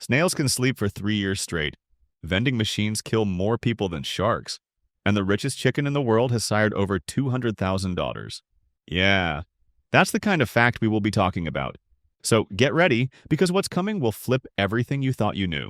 Snails can sleep for 3 years straight. Vending machines kill more people than sharks. And the richest chicken in the world has sired over 200,000 daughters. Yeah, that's the kind of fact we will be talking about. So get ready, because what's coming will flip everything you thought you knew.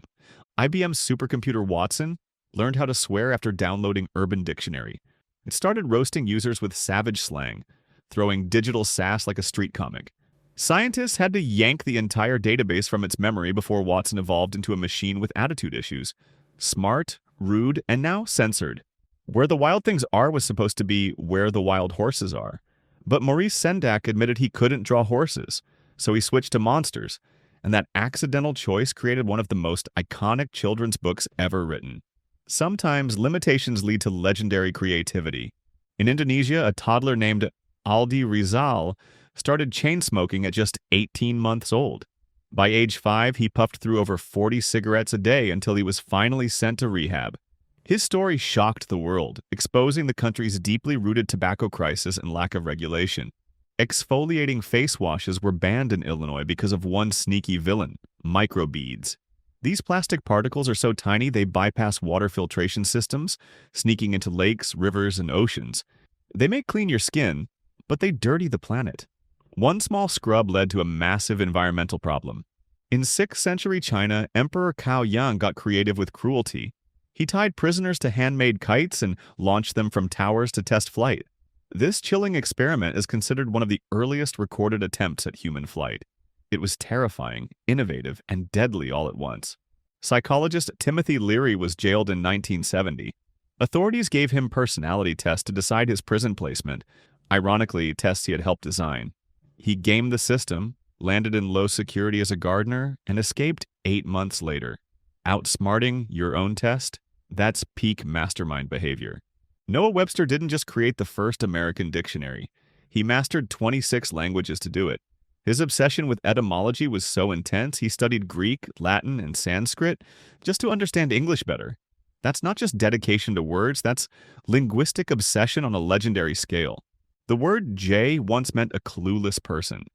IBM's supercomputer Watson learned how to swear after downloading Urban Dictionary. It started roasting users with savage slang, throwing digital sass like a street comic. Scientists had to yank the entire database from its memory before Watson evolved into a machine with attitude issues. Smart, rude, and now censored. Where the Wild Things Are was supposed to be Where the Wild Horses Are. But Maurice Sendak admitted he couldn't draw horses, so he switched to monsters, and that accidental choice created one of the most iconic children's books ever written. Sometimes limitations lead to legendary creativity. In Indonesia, a toddler named Aldi Rizal started chain smoking at just 18 months old. By age 5, he puffed through over 40 cigarettes a day until he was finally sent to rehab. His story shocked the world, exposing the country's deeply rooted tobacco crisis and lack of regulation. Exfoliating face washes were banned in Illinois because of one sneaky villain, microbeads. These plastic particles are so tiny they bypass water filtration systems, sneaking into lakes, rivers, and oceans. They may clean your skin, but they dirty the planet. One small scrub led to a massive environmental problem. In 6th century China, Emperor Cao Yang got creative with cruelty. He tied prisoners to handmade kites and launched them from towers to test flight. This chilling experiment is considered one of the earliest recorded attempts at human flight. It was terrifying, innovative, and deadly all at once. Psychologist Timothy Leary was jailed in 1970. Authorities gave him personality tests to decide his prison placement, ironically, tests he had helped design. He gamed the system, landed in low security as a gardener, and escaped 8 months later. Outsmarting your own test? That's peak mastermind behavior. Noah Webster didn't just create the first American dictionary. He mastered 26 languages to do it. His obsession with etymology was so intense, he studied Greek, Latin, and Sanskrit just to understand English better. That's not just dedication to words, that's linguistic obsession on a legendary scale. The word jay once meant a clueless person.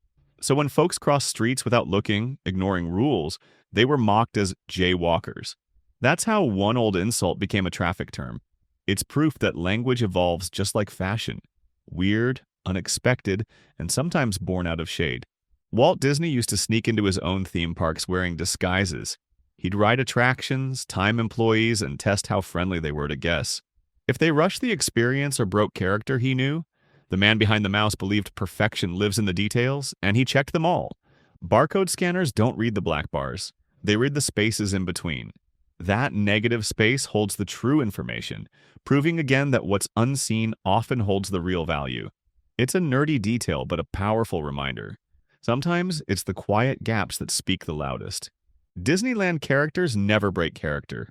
So when folks crossed streets without looking, ignoring rules, they were mocked as jaywalkers. That's how one old insult became a traffic term. It's proof that language evolves just like fashion. Weird, unexpected, and sometimes born out of shade. Walt Disney used to sneak into his own theme parks wearing disguises. He'd ride attractions, time employees, and test how friendly they were to guests. If they rushed the experience or broke character, he knew. The man behind the mouse believed perfection lives in the details, and he checked them all. Barcode scanners don't read the black bars. They read the spaces in between. That negative space holds the true information, proving again that what's unseen often holds the real value. It's a nerdy detail, but a powerful reminder. Sometimes it's the quiet gaps that speak the loudest. Disneyland characters never break character.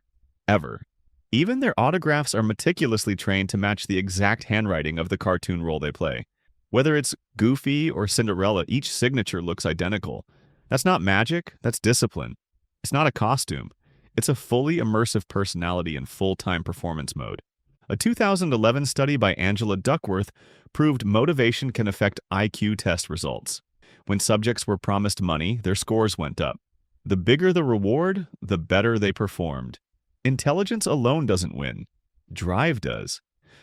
Ever. Even their autographs are meticulously trained to match the exact handwriting of the cartoon role they play. Whether it's Goofy or Cinderella, each signature looks identical. That's not magic, that's discipline. It's not a costume. It's a fully immersive personality in full-time performance mode. A 2011 study by Angela Duckworth proved motivation can affect IQ test results. When subjects were promised money, their scores went up. The bigger the reward, the better they performed. Intelligence alone doesn't win. Drive does.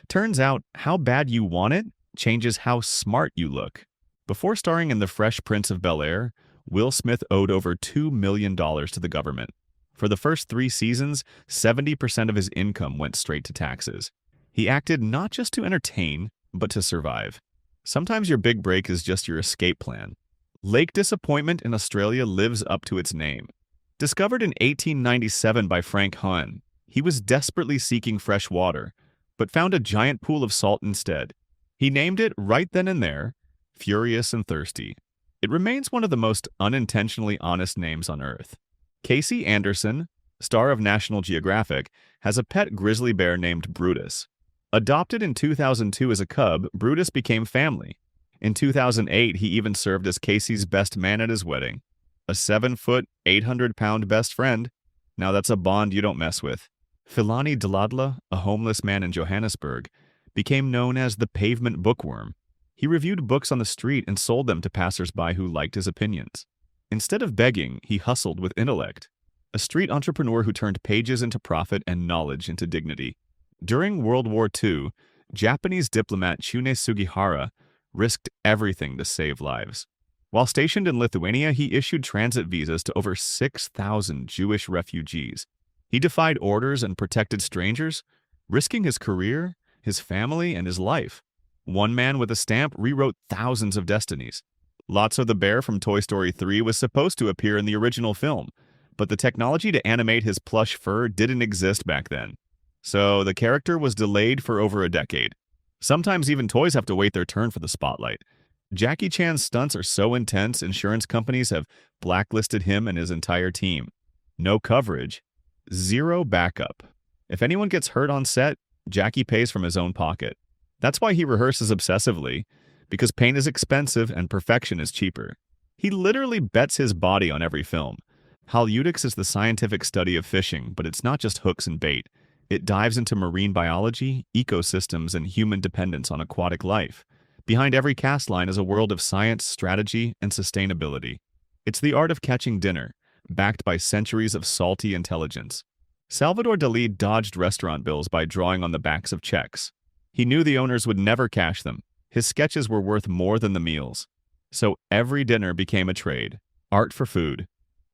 Turns out, how bad you want it changes how smart you look. Before starring in The Fresh Prince of Bel-Air, Will Smith owed over $2 million to the government. For the first 3 seasons, 70% of his income went straight to taxes. He acted not just to entertain, but to survive. Sometimes your big break is just your escape plan. Lake Disappointment in Australia lives up to its name. Discovered in 1897 by Frank Hahn, he was desperately seeking fresh water, but found a giant pool of salt instead. He named it right then and there, Furious and Thirsty. It remains one of the most unintentionally honest names on Earth. Casey Anderson, star of National Geographic, has a pet grizzly bear named Brutus. Adopted in 2002 as a cub, Brutus became family. In 2008, he even served as Casey's best man at his wedding. A 7-foot, 800-pound best friend. Now that's a bond you don't mess with. Philani Daladla, a homeless man in Johannesburg, became known as the pavement bookworm. He reviewed books on the street and sold them to passers-by who liked his opinions. Instead of begging, he hustled with intellect. a street entrepreneur who turned pages into profit and knowledge into dignity. During World War II, Japanese diplomat Chune Sugihara risked everything to save lives. While stationed in Lithuania, he issued transit visas to over 6,000 Jewish refugees. He defied orders and protected strangers, risking his career, his family, and his life. One man with a stamp rewrote thousands of destinies. Lotso the bear from Toy Story 3 was supposed to appear in the original film, but the technology to animate his plush fur didn't exist back then. So the character was delayed for over a decade. Sometimes even toys have to wait their turn for the spotlight. Jackie Chan's stunts are so intense, insurance companies have blacklisted him and his entire team. No coverage, zero backup. If anyone gets hurt on set, Jackie pays from his own pocket. That's why he rehearses obsessively, because pain is expensive and perfection is cheaper. He literally bets his body on every film. Halieutics is the scientific study of fishing, but it's not just hooks and bait. It dives into marine biology, ecosystems, and human dependence on aquatic life. Behind every cast line is a world of science, strategy, and sustainability. It's the art of catching dinner, backed by centuries of salty intelligence. Salvador Dalí dodged restaurant bills by drawing on the backs of checks. He knew the owners would never cash them. His sketches were worth more than the meals. So every dinner became a trade. Art for food.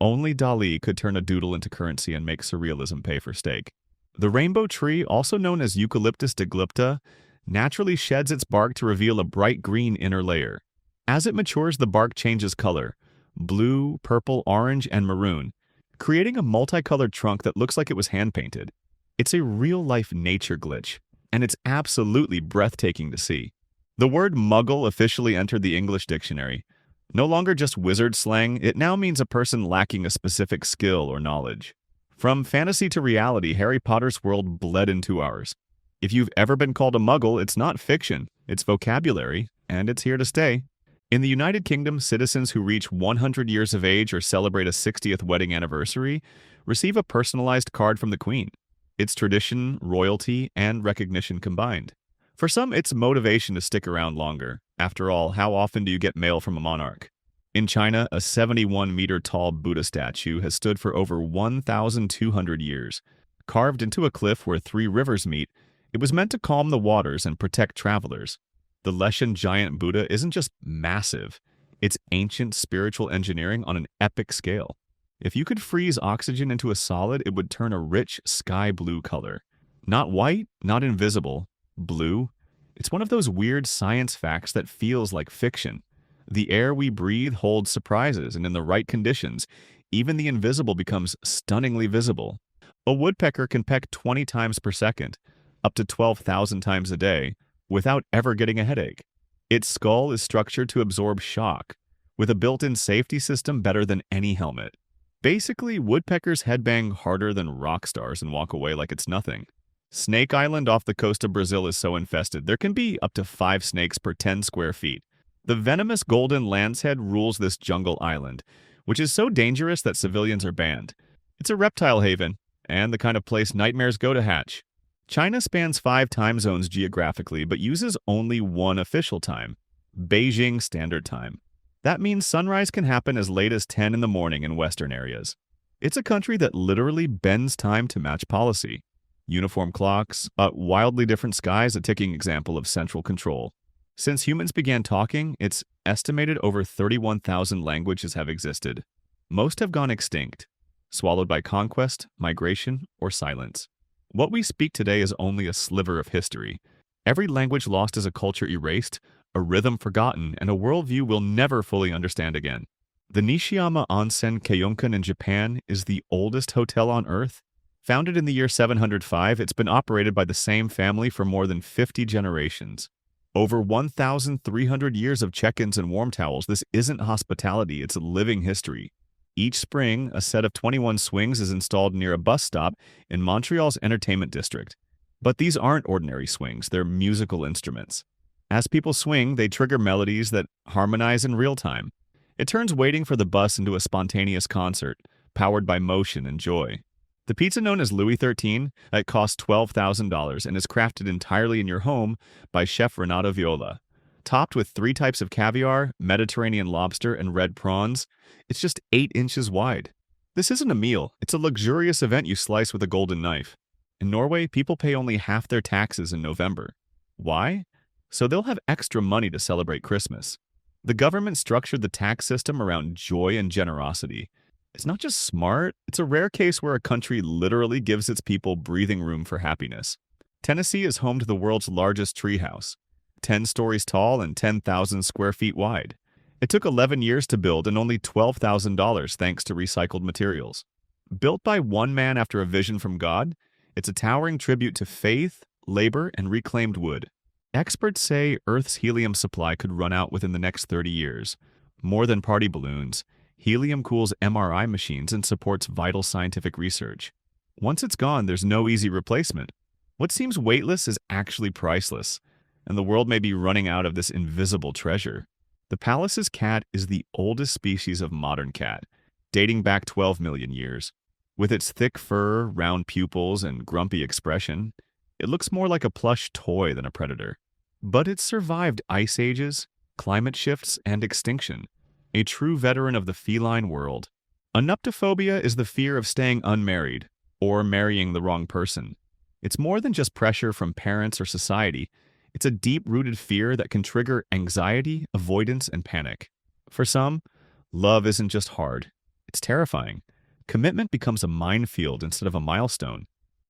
Only Dalí could turn a doodle into currency and make surrealism pay for steak. The rainbow tree, also known as Eucalyptus diglypta, naturally sheds its bark to reveal a bright green inner layer. As it matures, the bark changes color: blue, purple, orange, and maroon, creating a multicolored trunk that looks like it was hand-painted. It's a real-life nature glitch, and it's absolutely breathtaking to see. The word muggle officially entered the English dictionary. No longer just wizard slang, it now means a person lacking a specific skill or knowledge. From fantasy to reality, Harry Potter's world bled into ours. If you've ever been called a muggle, it's not fiction, it's vocabulary, and it's here to stay. In the United Kingdom, citizens who reach 100 years of age or celebrate a 60th wedding anniversary receive a personalized card from the Queen. It's tradition, royalty, and recognition combined. For some, it's motivation to stick around longer. After all, how often do you get mail from a monarch? In China, a 71-meter-tall Buddha statue has stood for over 1,200 years. Carved into a cliff where 3 rivers meet, it was meant to calm the waters and protect travelers. The Leshan giant Buddha isn't just massive, it's ancient spiritual engineering on an epic scale. If you could freeze oxygen into a solid, it would turn a rich sky blue color. Not white, not invisible, blue. It's one of those weird science facts that feels like fiction. The air we breathe holds surprises, and in the right conditions, even the invisible becomes stunningly visible. A woodpecker can peck 20 times per second, up to 12,000 times a day, without ever getting a headache. Its skull is structured to absorb shock, with a built-in safety system better than any helmet. Basically, woodpeckers headbang harder than rock stars and walk away like it's nothing. Snake Island off the coast of Brazil is so infested, there can be up to 5 snakes per 10 square feet. The venomous golden lancehead rules this jungle island, which is so dangerous that civilians are banned. It's a reptile haven, and the kind of place nightmares go to hatch. China spans 5 time zones geographically, but uses only one official time: Beijing Standard Time. That means sunrise can happen as late as 10 in the morning in Western areas. It's a country that literally bends time to match policy. Uniform clocks, wildly different skies, a ticking example of central control. Since humans began talking, it's estimated over 31,000 languages have existed. Most have gone extinct, swallowed by conquest, migration, or silence. What we speak today is only a sliver of history. Every language lost is a culture erased, a rhythm forgotten, and a worldview we'll never fully understand again. The Nishiyama Onsen Keiyokan in Japan is the oldest hotel on Earth. Founded in the year 705, it's been operated by the same family for more than 50 generations. Over 1,300 years of check-ins and warm towels. This isn't hospitality, it's living history. Each spring, a set of 21 swings is installed near a bus stop in Montreal's entertainment district. But these aren't ordinary swings, they're musical instruments. As people swing, they trigger melodies that harmonize in real time. It turns waiting for the bus into a spontaneous concert, powered by motion and joy. The pizza known as Louis XIII costs $12,000 and is crafted entirely in your home by Chef Renato Viola. Topped with 3 types of caviar, Mediterranean lobster, and red prawns, it's just 8 inches wide. This isn't a meal, it's a luxurious event you slice with a golden knife. In Norway, people pay only half their taxes in November. Why? So they'll have extra money to celebrate Christmas. The government structured the tax system around joy and generosity. It's not just smart, it's a rare case where a country literally gives its people breathing room for happiness. Tennessee is home to the world's largest treehouse, 10 stories tall and 10,000 square feet wide. It took 11 years to build and only $12,000 thanks to recycled materials. Built by one man after a vision from God, it's a towering tribute to faith, labor, and reclaimed wood. Experts say Earth's helium supply could run out within the next 30 years. More than party balloons, helium cools MRI machines and supports vital scientific research. Once it's gone, there's no easy replacement. What seems weightless is actually priceless, and the world may be running out of this invisible treasure. The Pallas's cat is the oldest species of modern cat, dating back 12 million years. With its thick fur, round pupils, and grumpy expression, it looks more like a plush toy than a predator. But it's survived ice ages, climate shifts, and extinction. A true veteran of the feline world. Anuptophobia is the fear of staying unmarried or marrying the wrong person. It's more than just pressure from parents or society. It's a deep-rooted fear that can trigger anxiety, avoidance, and panic. For some, love isn't just hard. It's terrifying. Commitment becomes a minefield instead of a milestone.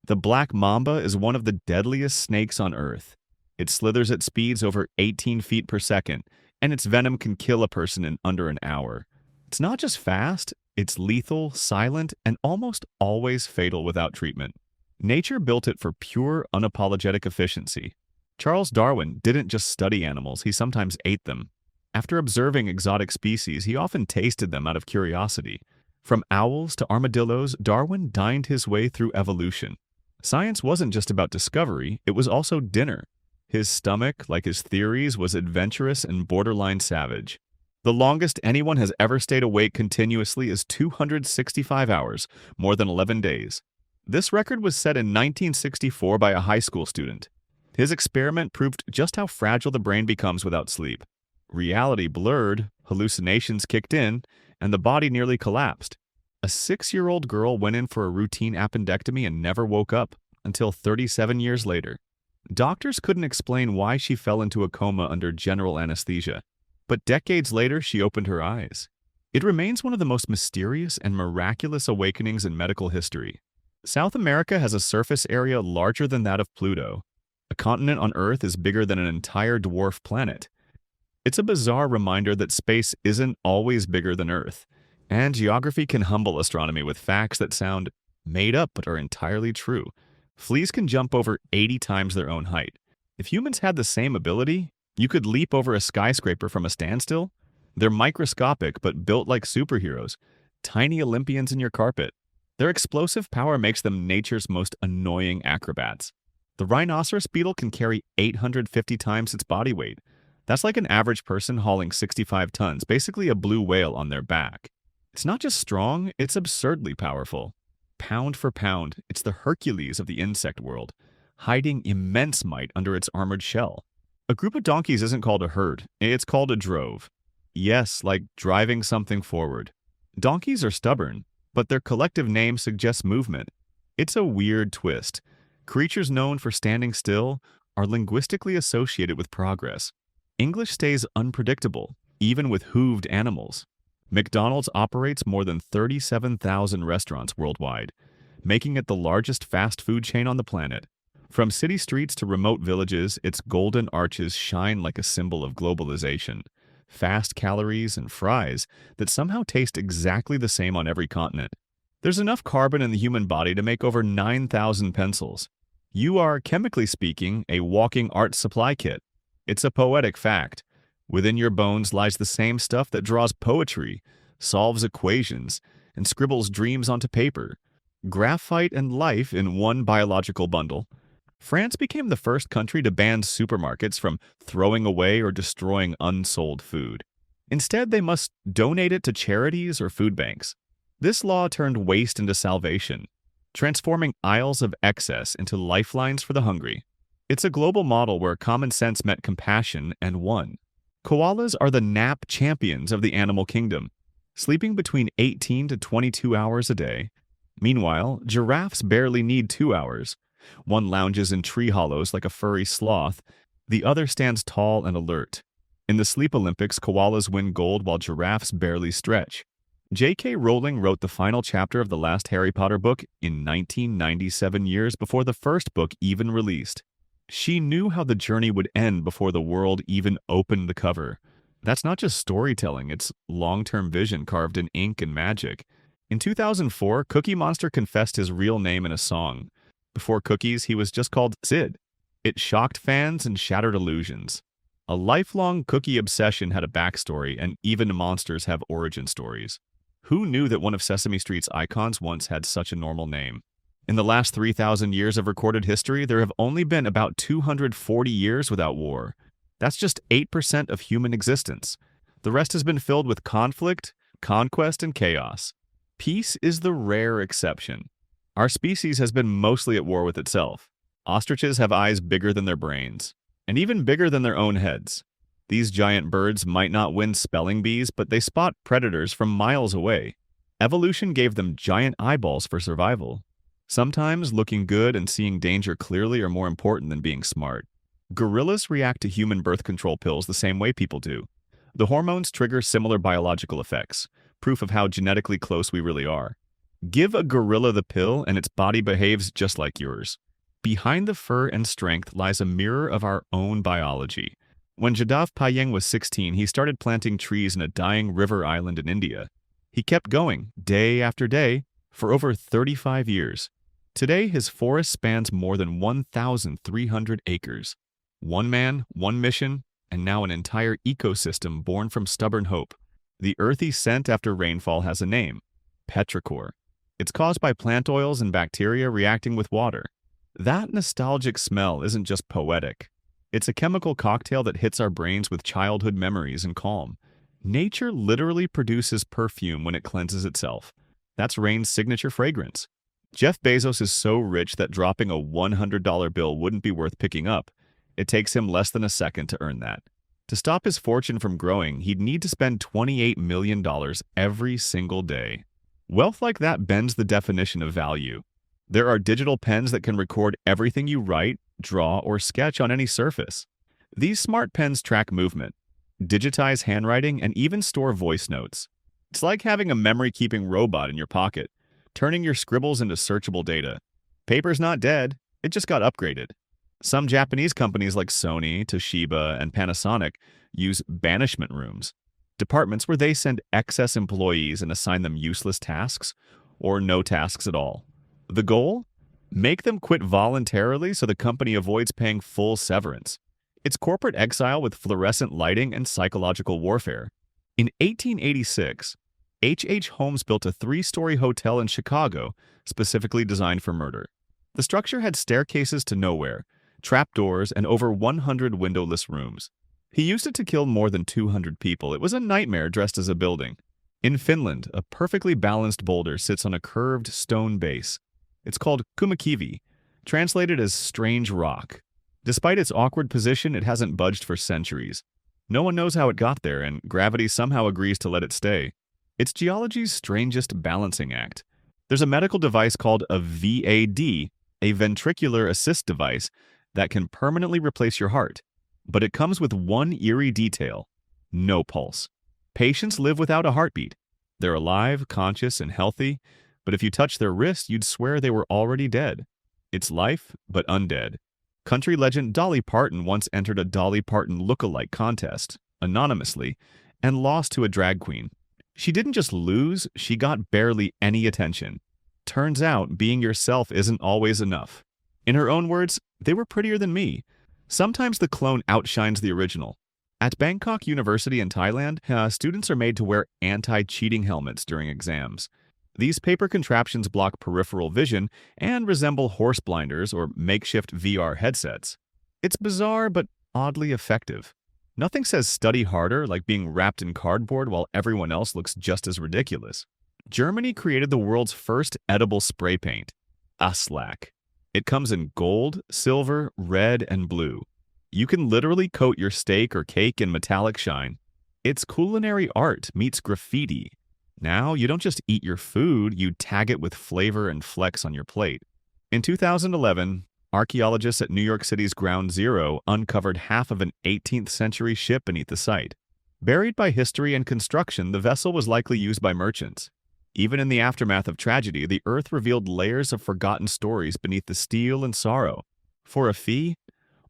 The black mamba is one of the deadliest snakes on Earth. It slithers at speeds over 18 feet per second, and its venom can kill a person in under an hour. It's not just fast, it's lethal, silent, and almost always fatal without treatment. Nature built it for pure, unapologetic efficiency. Charles Darwin didn't just study animals, he sometimes ate them. After observing exotic species, he often tasted them out of curiosity. From owls to armadillos, Darwin dined his way through evolution. Science wasn't just about discovery, it was also dinner. His stomach, like his theories, was adventurous and borderline savage. The longest anyone has ever stayed awake continuously is 265 hours, more than 11 days. This record was set in 1964 by a high school student. His experiment proved just how fragile the brain becomes without sleep. Reality blurred, hallucinations kicked in, and the body nearly collapsed. A 6-year-old girl went in for a routine appendectomy and never woke up until 37 years later. Doctors couldn't explain why she fell into a coma under general anesthesia, but decades later she opened her eyes. It remains one of the most mysterious and miraculous awakenings in medical history. South America has a surface area larger than that of Pluto. A continent on Earth is bigger than an entire dwarf planet. It's a bizarre reminder that space isn't always bigger than Earth, and geography can humble astronomy with facts that sound made up but are entirely true. Fleas can jump over 80 times their own height. If humans had the same ability, you could leap over a skyscraper from a standstill. They're microscopic but built like superheroes, tiny Olympians in your carpet. Their explosive power makes them nature's most annoying acrobats. The rhinoceros beetle can carry 850 times its body weight. That's like an average person hauling 65 tons, basically a blue whale on their back. It's not just strong, it's absurdly powerful. Pound for pound, it's the Hercules of the insect world, hiding immense might under its armored shell. A group of donkeys isn't called a herd, it's called a drove. Yes, like driving something forward. Donkeys are stubborn, but their collective name suggests movement. It's a weird twist. Creatures known for standing still are linguistically associated with progress. English stays unpredictable, even with hooved animals. McDonald's operates more than 37,000 restaurants worldwide, making it the largest fast food chain on the planet. From city streets to remote villages, its golden arches shine like a symbol of globalization. Fast calories and fries that somehow taste exactly the same on every continent. There's enough carbon in the human body to make over 9,000 pencils. You are, chemically speaking, a walking art supply kit. It's a poetic fact. Within your bones lies the same stuff that draws poetry, solves equations, and scribbles dreams onto paper. Graphite and life in one biological bundle. France became the first country to ban supermarkets from throwing away or destroying unsold food. Instead, they must donate it to charities or food banks. This law turned waste into salvation, transforming aisles of excess into lifelines for the hungry. It's a global model where common sense met compassion and won. Koalas are the nap champions of the animal kingdom. sleeping between 18 to 22 hours a day. Meanwhile, giraffes barely need 2 hours. One lounges in tree hollows like a furry sloth, the other stands tall and alert. In the Sleep Olympics, koalas win gold while giraffes barely stretch. J.K. Rowling wrote the final chapter of the last Harry Potter book in 1997 years before the first book even released. She knew how the journey would end before the world even opened the cover. That's not just storytelling, it's long-term vision carved in ink and magic. In 2004, Cookie Monster confessed his real name in a song. Before Cookies, he was just called Sid. It shocked fans and shattered illusions. A lifelong cookie obsession had a backstory, and even monsters have origin stories. Who knew that one of Sesame Street's icons once had such a normal name? In the last 3,000 years of recorded history, there have only been about 240 years without war. That's just 8% of human existence. The rest has been filled with conflict, conquest, and chaos. Peace is the rare exception. Our species has been mostly at war with itself. Ostriches have eyes bigger than their brains, and even bigger than their own heads. These giant birds might not win spelling bees, but they spot predators from miles away. Evolution gave them giant eyeballs for survival. Sometimes looking good and seeing danger clearly are more important than being smart. Gorillas react to human birth control pills the same way people do. The hormones trigger similar biological effects, proof of how genetically close we really are. Give a gorilla the pill and its body behaves just like yours. Behind the fur and strength lies a mirror of our own biology. When Jadav Payeng was 16, he started planting trees in a dying river island in India. He kept going, day after day, for over 35 years. Today, his forest spans more than 1,300 acres. One man, one mission, and now an entire ecosystem born from stubborn hope. The earthy scent after rainfall has a name: petrichor. It's caused by plant oils and bacteria reacting with water. That nostalgic smell isn't just poetic. It's a chemical cocktail that hits our brains with childhood memories and calm. Nature literally produces perfume when it cleanses itself. That's rain's signature fragrance. Jeff Bezos is so rich that dropping a $100 bill wouldn't be worth picking up. It takes him less than a second to earn that. To stop his fortune from growing, he'd need to spend $28 million every single day. Wealth like that bends the definition of value. There are digital pens that can record everything you write, draw, or sketch on any surface. These smart pens track movement, digitize handwriting, and even store voice notes. It's like having a memory-keeping robot in your pocket, turning your scribbles into searchable data. Paper's not dead, it just got upgraded. Some Japanese companies like Sony, Toshiba, and Panasonic use banishment rooms, departments where they send excess employees and assign them useless tasks, or no tasks at all. The goal? Make them quit voluntarily so the company avoids paying full severance. It's corporate exile with fluorescent lighting and psychological warfare. In 1886, H.H. Holmes built a 3-story hotel in Chicago specifically designed for murder. The structure had staircases to nowhere, trapdoors, and over 100 windowless rooms. He used it to kill more than 200 people. It was a nightmare dressed as a building. In Finland, a perfectly balanced boulder sits on a curved stone base. It's called Kumakivi, translated as strange rock. Despite its awkward position, it hasn't budged for centuries. No one knows how it got there, and gravity somehow agrees to let it stay. It's geology's strangest balancing act. There's a medical device called a VAD, a ventricular assist device, that can permanently replace your heart. But it comes with one eerie detail: no pulse. Patients live without a heartbeat. They're alive, conscious, and healthy, but if you touch their wrist, you'd swear they were already dead. It's life, but undead. Country legend Dolly Parton once entered a Dolly Parton look-alike contest, anonymously, and lost to a drag queen. She didn't just lose, she got barely any attention. Turns out, being yourself isn't always enough. In her own words, they were prettier than me. Sometimes the clone outshines the original. At Bangkok University in Thailand, students are made to wear anti-cheating helmets during exams. These paper contraptions block peripheral vision and resemble horse blinders or makeshift VR headsets. It's bizarre but oddly effective. Nothing says study harder like being wrapped in cardboard while everyone else looks just as ridiculous. Germany created the world's first edible spray paint, Aslak. It comes in gold, silver, red, and blue. You can literally coat your steak or cake in metallic shine. It's culinary art meets graffiti. Now, you don't just eat your food, you tag it with flavor and flex on your plate. In 2011, archaeologists at New York City's Ground Zero uncovered half of an 18th century ship beneath the site. Buried by history and construction, the vessel was likely used by merchants. Even in the aftermath of tragedy, the earth revealed layers of forgotten stories beneath the steel and sorrow. For a fee,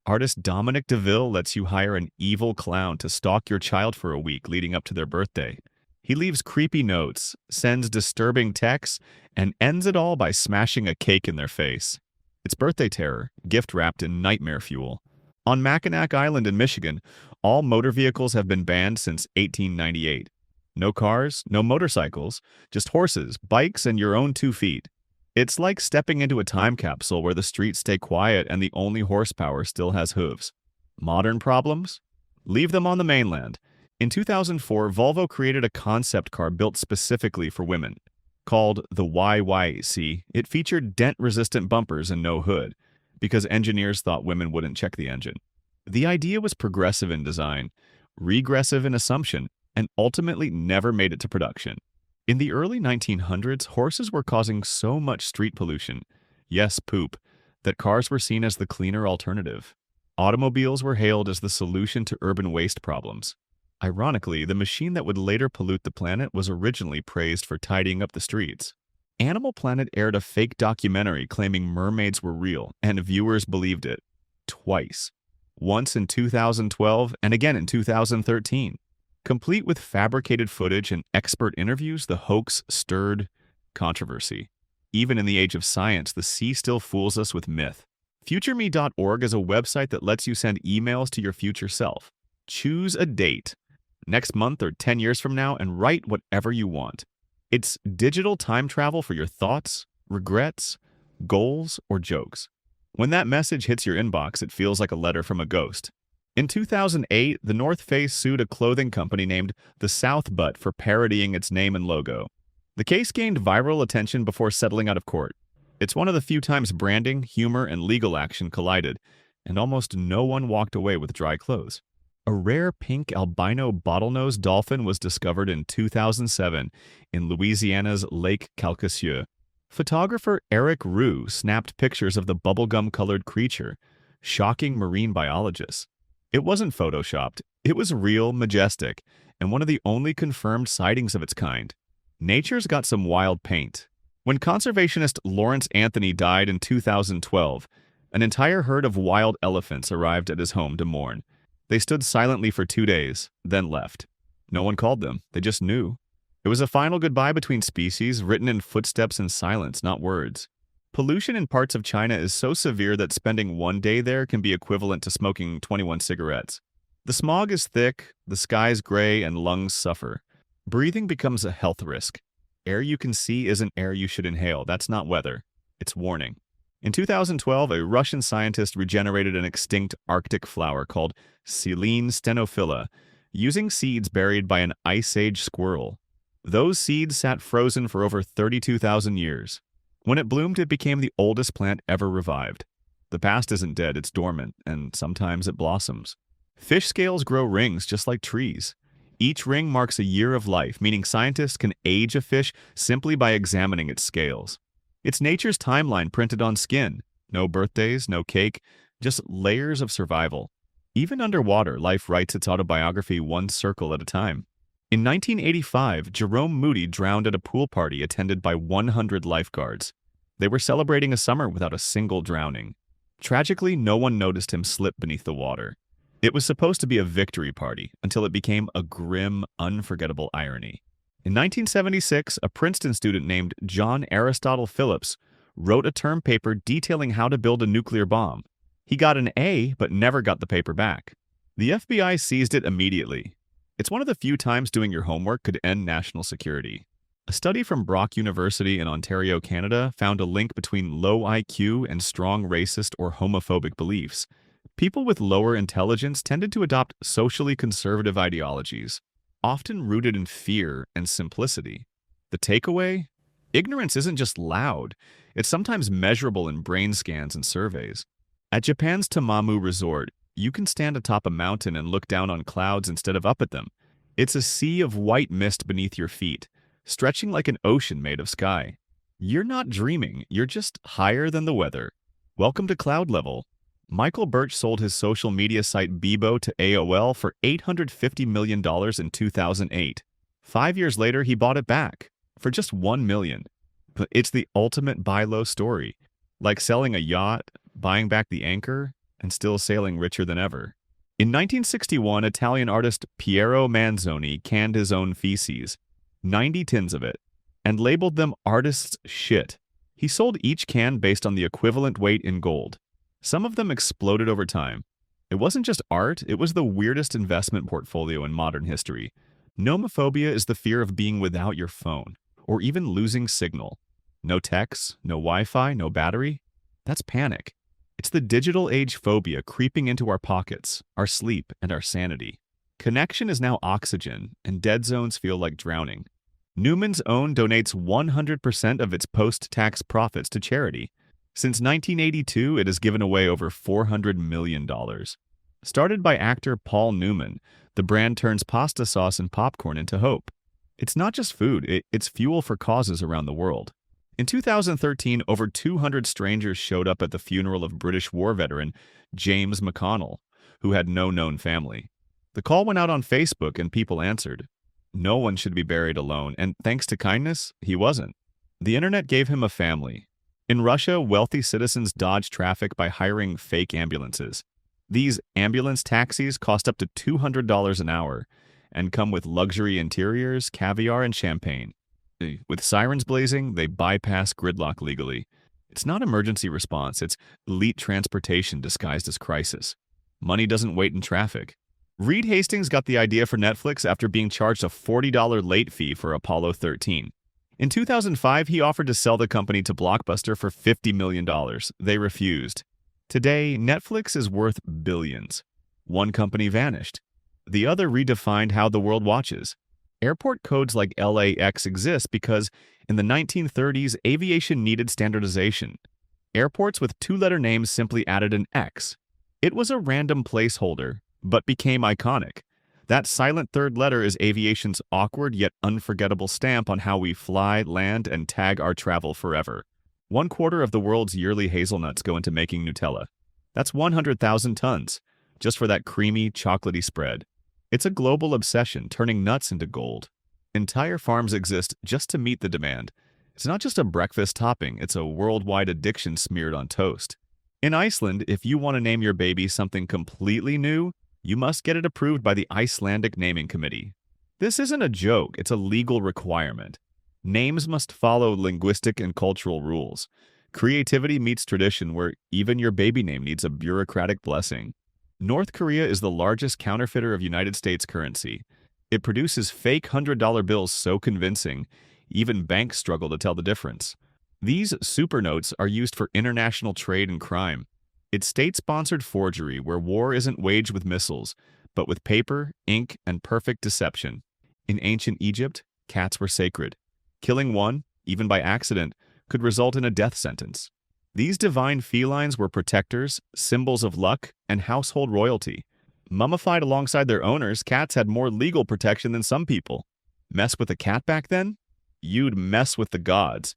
artist Dominic DeVille lets you hire an evil clown to stalk your child for a week leading up to their birthday. He leaves creepy notes, sends disturbing texts, and ends it all by smashing a cake in their face. It's birthday terror, gift wrapped in nightmare fuel. On Mackinac Island in Michigan, all motor vehicles have been banned since 1898. No cars, no motorcycles, just horses, bikes, and your own 2 feet. It's like stepping into a time capsule where the streets stay quiet and the only horsepower still has hooves. Modern problems? Leave them on the mainland. In 2004, Volvo created a concept car built specifically for women. Called the YYC, it featured dent-resistant bumpers and no hood, because engineers thought women wouldn't check the engine. The idea was progressive in design, regressive in assumption, and ultimately never made it to production. In the early 1900s, horses were causing so much street pollution, yes, poop, that cars were seen as the cleaner alternative. Automobiles were hailed as the solution to urban waste problems. Ironically, the machine that would later pollute the planet was originally praised for tidying up the streets. Animal Planet aired a fake documentary claiming mermaids were real, and viewers believed it. Twice. Once in 2012 and again in 2013. Complete with fabricated footage and expert interviews, the hoax stirred controversy. Even in the age of science, the sea still fools us with myth. FutureMe.org is a website that lets you send emails to your future self. Choose a date, next month or 10 years from now, and write whatever you want. It's digital time travel for your thoughts, regrets, goals, or jokes. When that message hits your inbox, it feels like a letter from a ghost. In 2008, the North Face sued a clothing company named The South Butt for parodying its name and logo. The case gained viral attention before settling out of court. It's one of the few times branding, humor, and legal action collided, and almost no one walked away with dry clothes. A rare pink albino bottlenose dolphin was discovered in 2007 in Louisiana's Lake Calcasieu. Photographer Eric Roux snapped pictures of the bubblegum-colored creature, shocking marine biologists. It wasn't photoshopped, it was real, majestic, and one of the only confirmed sightings of its kind. Nature's got some wild paint. When conservationist Lawrence Anthony died in 2012, an entire herd of wild elephants arrived at his home to mourn. They stood silently for 2 days, then left. No one called them, they just knew. It was a final goodbye between species, written in footsteps and silence, not words. Pollution in parts of China is so severe that spending 1 day there can be equivalent to smoking 21 cigarettes. The smog is thick, the sky's gray, and lungs suffer. Breathing becomes a health risk. Air you can see isn't air you should inhale. That's not weather. It's warning. In 2012, a Russian scientist regenerated an extinct Arctic flower called Silene stenophila, using seeds buried by an Ice Age squirrel. Those seeds sat frozen for over 32,000 years. When it bloomed, it became the oldest plant ever revived. The past isn't dead, it's dormant, and sometimes it blossoms. Fish scales grow rings just like trees. Each ring marks a year of life, meaning scientists can age a fish simply by examining its scales. It's nature's timeline printed on skin. No birthdays, no cake, just layers of survival. Even underwater, life writes its autobiography one circle at a time. In 1985, Jerome Moody drowned at a pool party attended by 100 lifeguards. They were celebrating a summer without a single drowning. Tragically, no one noticed him slip beneath the water. It was supposed to be a victory party until it became a grim, unforgettable irony. In 1976, a Princeton student named John Aristotle Phillips wrote a term paper detailing how to build a nuclear bomb. He got an A, but never got the paper back. The FBI seized it immediately. It's one of the few times doing your homework could end national security. A study from Brock University in Ontario, Canada, found a link between low IQ and strong racist or homophobic beliefs. People with lower intelligence tended to adopt socially conservative ideologies, often rooted in fear and simplicity. The takeaway? Ignorance isn't just loud. It's sometimes measurable in brain scans and surveys. At Japan's Tamamu Resort, you can stand atop a mountain and look down on clouds instead of up at them. It's a sea of white mist beneath your feet, stretching like an ocean made of sky. You're not dreaming, you're just higher than the weather. Welcome to cloud level. Michael Birch sold his social media site Bebo to AOL for $850 million in 2008. 5 years later, he bought it back for just $1 million. But it's the ultimate buy low story. Like selling a yacht, buying back the anchor, and still sailing richer than ever. In 1961, Italian artist Piero Manzoni canned his own feces, 90 tins of it, and labeled them artist's shit. He sold each can based on the equivalent weight in gold. Some of them exploded over time. It wasn't just art, it was the weirdest investment portfolio in modern history. Nomophobia is the fear of being without your phone, or even losing signal. No texts, no Wi-Fi, no battery. That's panic. It's the digital age phobia creeping into our pockets, our sleep, and our sanity. Connection is now oxygen, and dead zones feel like drowning. Newman's Own donates 100% of its post-tax profits to charity. Since 1982, it has given away over $400 million. Started by actor Paul Newman, the brand turns pasta sauce and popcorn into hope. It's not just food, it's fuel for causes around the world. In 2013, over 200 strangers showed up at the funeral of British war veteran James McConnell, who had no known family. The call went out on Facebook and people answered. No one should be buried alone, and thanks to kindness, he wasn't. The internet gave him a family. In Russia, wealthy citizens dodged traffic by hiring fake ambulances. These ambulance taxis cost up to $200 an hour and come with luxury interiors, caviar, and champagne. With sirens blazing, they bypass gridlock legally. It's not emergency response, it's elite transportation disguised as crisis. Money doesn't wait in traffic. Reed Hastings got the idea for Netflix after being charged a $40 late fee for Apollo 13. In 2005, he offered to sell the company to Blockbuster for $50 million. They refused. Today, Netflix is worth billions. One company vanished. The other redefined how the world watches. Airport codes like LAX exist because, in the 1930s, aviation needed standardization. Airports with two-letter names simply added an X. It was a random placeholder, but became iconic. That silent third letter is aviation's awkward yet unforgettable stamp on how we fly, land, and tag our travel forever. 1/4 of the world's yearly hazelnuts go into making Nutella. That's 100,000 tons, just for that creamy, chocolatey spread. It's a global obsession, turning nuts into gold. Entire farms exist just to meet the demand. It's not just a breakfast topping, it's a worldwide addiction smeared on toast. In Iceland, if you want to name your baby something completely new, you must get it approved by the Icelandic Naming Committee. This isn't a joke, it's a legal requirement. Names must follow linguistic and cultural rules. Creativity meets tradition where even your baby name needs a bureaucratic blessing. North Korea is the largest counterfeiter of United States currency. It produces fake $100 bills so convincing, even banks struggle to tell the difference. These super notes are used for international trade and crime. It's state-sponsored forgery where war isn't waged with missiles, but with paper, ink, and perfect deception. In ancient Egypt, cats were sacred. Killing one, even by accident, could result in a death sentence. These divine felines were protectors, symbols of luck, and household royalty. Mummified alongside their owners, cats had more legal protection than some people. Mess with a cat back then? You'd mess with the gods.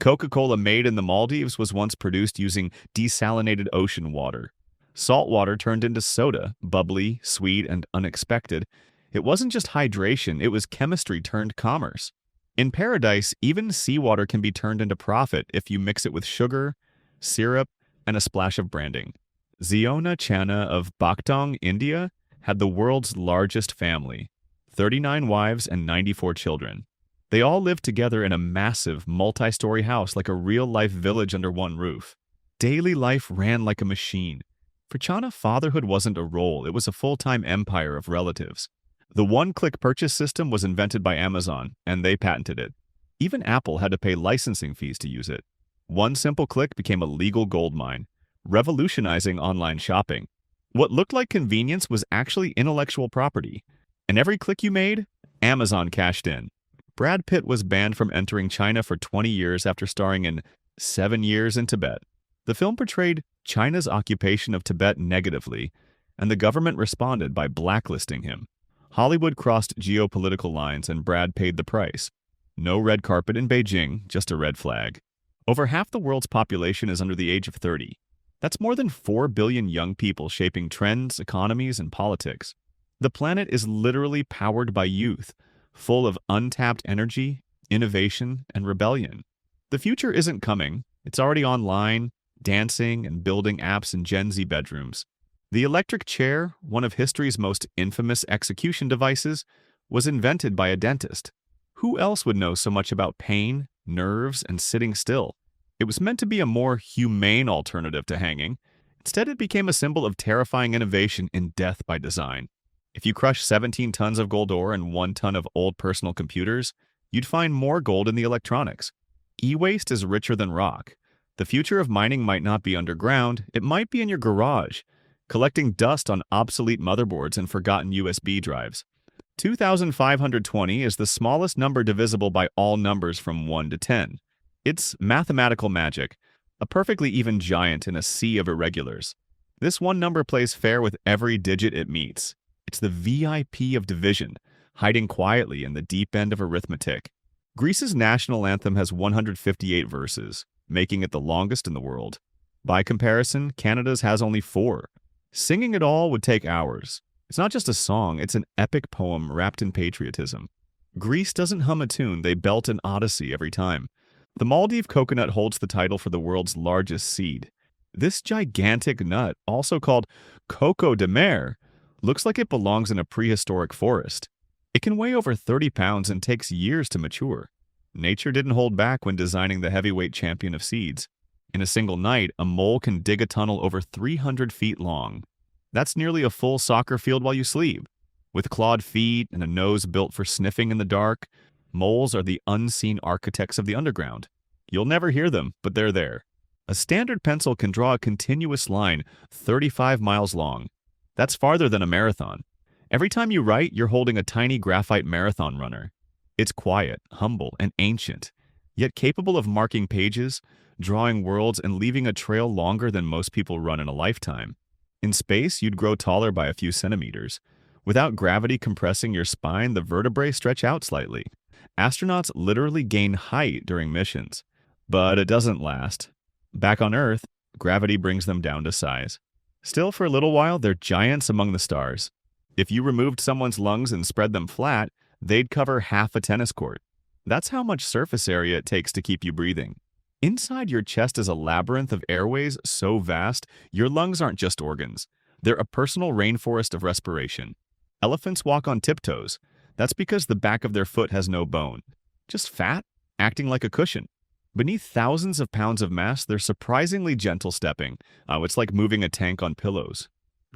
Coca-Cola made in the Maldives was once produced using desalinated ocean water. Salt water turned into soda, bubbly, sweet, and unexpected. It wasn't just hydration, it was chemistry turned commerce. In paradise, even seawater can be turned into profit if you mix it with sugar, syrup, and a splash of branding. Ziona Channa of Baktong, India, had the world's largest family, 39 wives and 94 children. They all lived together in a massive, multi-story house like a real-life village under one roof. Daily life ran like a machine. For Channa, fatherhood wasn't a role, it was a full-time empire of relatives. The one-click purchase system was invented by Amazon, and they patented it. Even Apple had to pay licensing fees to use it. One simple click became a legal goldmine, revolutionizing online shopping. What looked like convenience was actually intellectual property. And every click you made, Amazon cashed in. Brad Pitt was banned from entering China for 20 years after starring in 7 Years in Tibet. The film portrayed China's occupation of Tibet negatively, and the government responded by blacklisting him. Hollywood crossed geopolitical lines and Brad paid the price. No red carpet in Beijing, just a red flag. Over half the world's population is under the age of 30. That's more than 4 billion young people shaping trends, economies, and politics. The planet is literally powered by youth, full of untapped energy, innovation, and rebellion. The future isn't coming. It's already online, dancing, and building apps in Gen Z bedrooms. The electric chair, one of history's most infamous execution devices, was invented by a dentist. Who else would know so much about pain, nerves, and sitting still? It was meant to be a more humane alternative to hanging. Instead, it became a symbol of terrifying innovation in death by design. If you crush 17 tons of gold ore and 1 ton of old personal computers, you'd find more gold in the electronics. E-waste is richer than rock. The future of mining might not be underground, it might be in your garage, collecting dust on obsolete motherboards and forgotten USB drives. 2,520 is the smallest number divisible by all numbers from 1 to 10. It's mathematical magic, a perfectly even giant in a sea of irregulars. This one number plays fair with every digit it meets. It's the VIP of division, hiding quietly in the deep end of arithmetic. Greece's national anthem has 158 verses, making it the longest in the world. By comparison, Canada's has only 4. Singing it all would take hours. It's not just a song, it's an epic poem wrapped in patriotism. Greece doesn't hum a tune, they belt an odyssey every time. The Maldive coconut holds the title for the world's largest seed. This gigantic nut, also called coco de mer, looks like it belongs in a prehistoric forest. It can weigh over 30 pounds and takes years to mature. Nature didn't hold back when designing the heavyweight champion of seeds. In a single night, a mole can dig a tunnel over 300 feet long. That's nearly a full soccer field while you sleep. With clawed feet and a nose built for sniffing in the dark, moles are the unseen architects of the underground. You'll never hear them, but they're there. A standard pencil can draw a continuous line 35 miles long. That's farther than a marathon. Every time you write, you're holding a tiny graphite marathon runner. It's quiet, humble, and ancient, yet capable of marking pages, drawing worlds, and leaving a trail longer than most people run in a lifetime. In space, you'd grow taller by a few centimeters. Without gravity compressing your spine, the vertebrae stretch out slightly. Astronauts literally gain height during missions. But it doesn't last. Back on Earth, gravity brings them down to size. Still, for a little while, they're giants among the stars. If you removed someone's lungs and spread them flat, they'd cover half a tennis court. That's how much surface area it takes to keep you breathing. Inside your chest is a labyrinth of airways so vast, your lungs aren't just organs. They're a personal rainforest of respiration. Elephants walk on tiptoes. That's because the back of their foot has no bone. Just fat, acting like a cushion. Beneath thousands of pounds of mass, they're surprisingly gentle stepping. It's like moving a tank on pillows.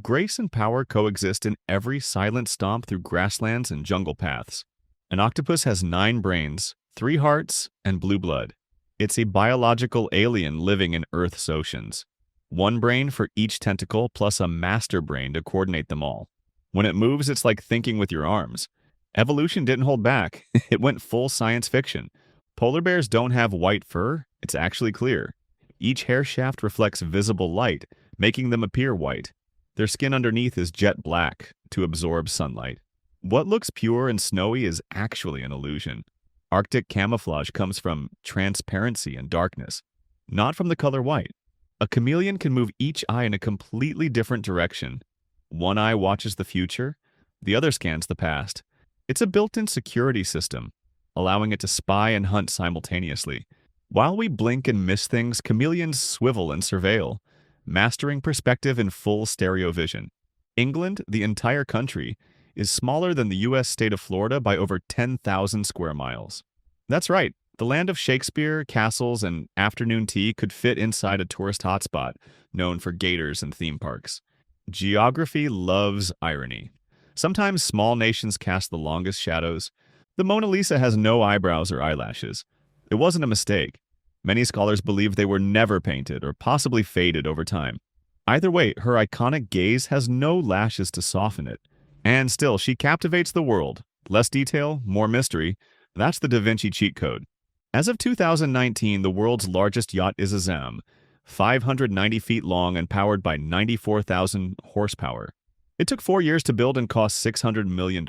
Grace and power coexist in every silent stomp through grasslands and jungle paths. An octopus has 9 brains, 3 hearts, and blue blood. It's a biological alien living in Earth's oceans. 1 brain for each tentacle plus a master brain to coordinate them all. When it moves, it's like thinking with your arms. Evolution didn't hold back. It went full science fiction. Polar bears don't have white fur, it's actually clear. Each hair shaft reflects visible light, making them appear white. Their skin underneath is jet black to absorb sunlight. What looks pure and snowy is actually an illusion. Arctic camouflage comes from transparency and darkness, not from the color white. A chameleon can move each eye in a completely different direction. One eye watches the future, the other scans the past. It's a built-in security system, allowing it to spy and hunt simultaneously. While we blink and miss things, chameleons swivel and surveil, mastering perspective in full stereo vision. England, the entire country, is smaller than the U.S. state of Florida by over 10,000 square miles. That's right, the land of Shakespeare, castles, and afternoon tea could fit inside a tourist hotspot known for gators and theme parks. Geography loves irony. Sometimes small nations cast the longest shadows. The Mona Lisa has no eyebrows or eyelashes. It wasn't a mistake. Many scholars believe they were never painted or possibly faded over time. Either way, her iconic gaze has no lashes to soften it. And still, she captivates the world. Less detail, more mystery. That's the Da Vinci cheat code. As of 2019, the world's largest yacht is a Zam, 590 feet long and powered by 94,000 horsepower. It took 4 years to build and cost $600 million.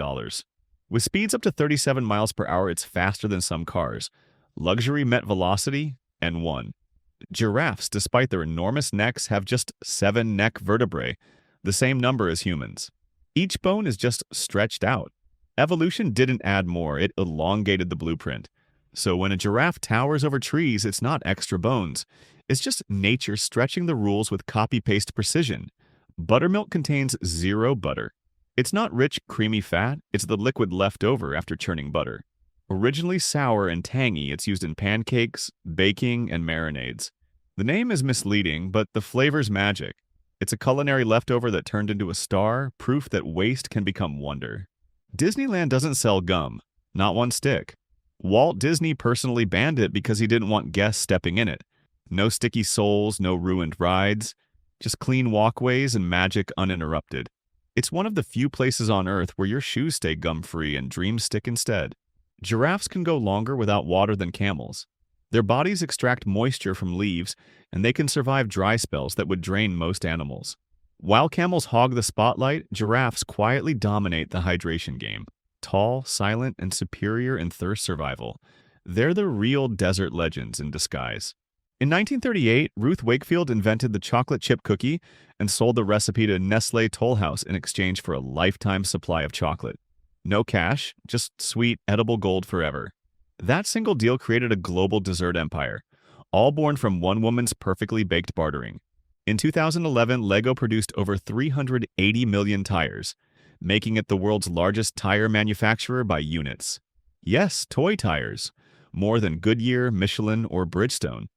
With speeds up to 37 miles per hour, it's faster than some cars. Luxury met velocity, N1. Giraffes, despite their enormous necks, have just 7 neck vertebrae, the same number as humans. Each bone is just stretched out. Evolution didn't add more, it elongated the blueprint. So when a giraffe towers over trees, it's not extra bones. It's just nature stretching the rules with copy-paste precision. Buttermilk contains 0 butter. It's not rich, creamy fat, it's the liquid left over after churning butter. Originally sour and tangy, it's used in pancakes, baking, and marinades. The name is misleading, but the flavor's magic. It's a culinary leftover that turned into a star, proof that waste can become wonder. Disneyland doesn't sell gum, not one stick. Walt Disney personally banned it because he didn't want guests stepping in it. No sticky soles, no ruined rides, just clean walkways and magic uninterrupted. It's one of the few places on Earth where your shoes stay gum-free and dreams stick instead. Giraffes can go longer without water than camels. Their bodies extract moisture from leaves, and they can survive dry spells that would drain most animals. While camels hog the spotlight, giraffes quietly dominate the hydration game. Tall, silent, and superior in thirst survival. They're the real desert legends in disguise. In 1938, Ruth Wakefield invented the chocolate chip cookie and sold the recipe to Nestlé Toll House in exchange for a lifetime supply of chocolate. No cash, just sweet, edible gold forever. That single deal created a global dessert empire, all born from one woman's perfectly baked bartering. In 2011, Lego produced over 380 million tires, making it the world's largest tire manufacturer by units. Yes, toy tires, more than Goodyear, Michelin, or Bridgestone.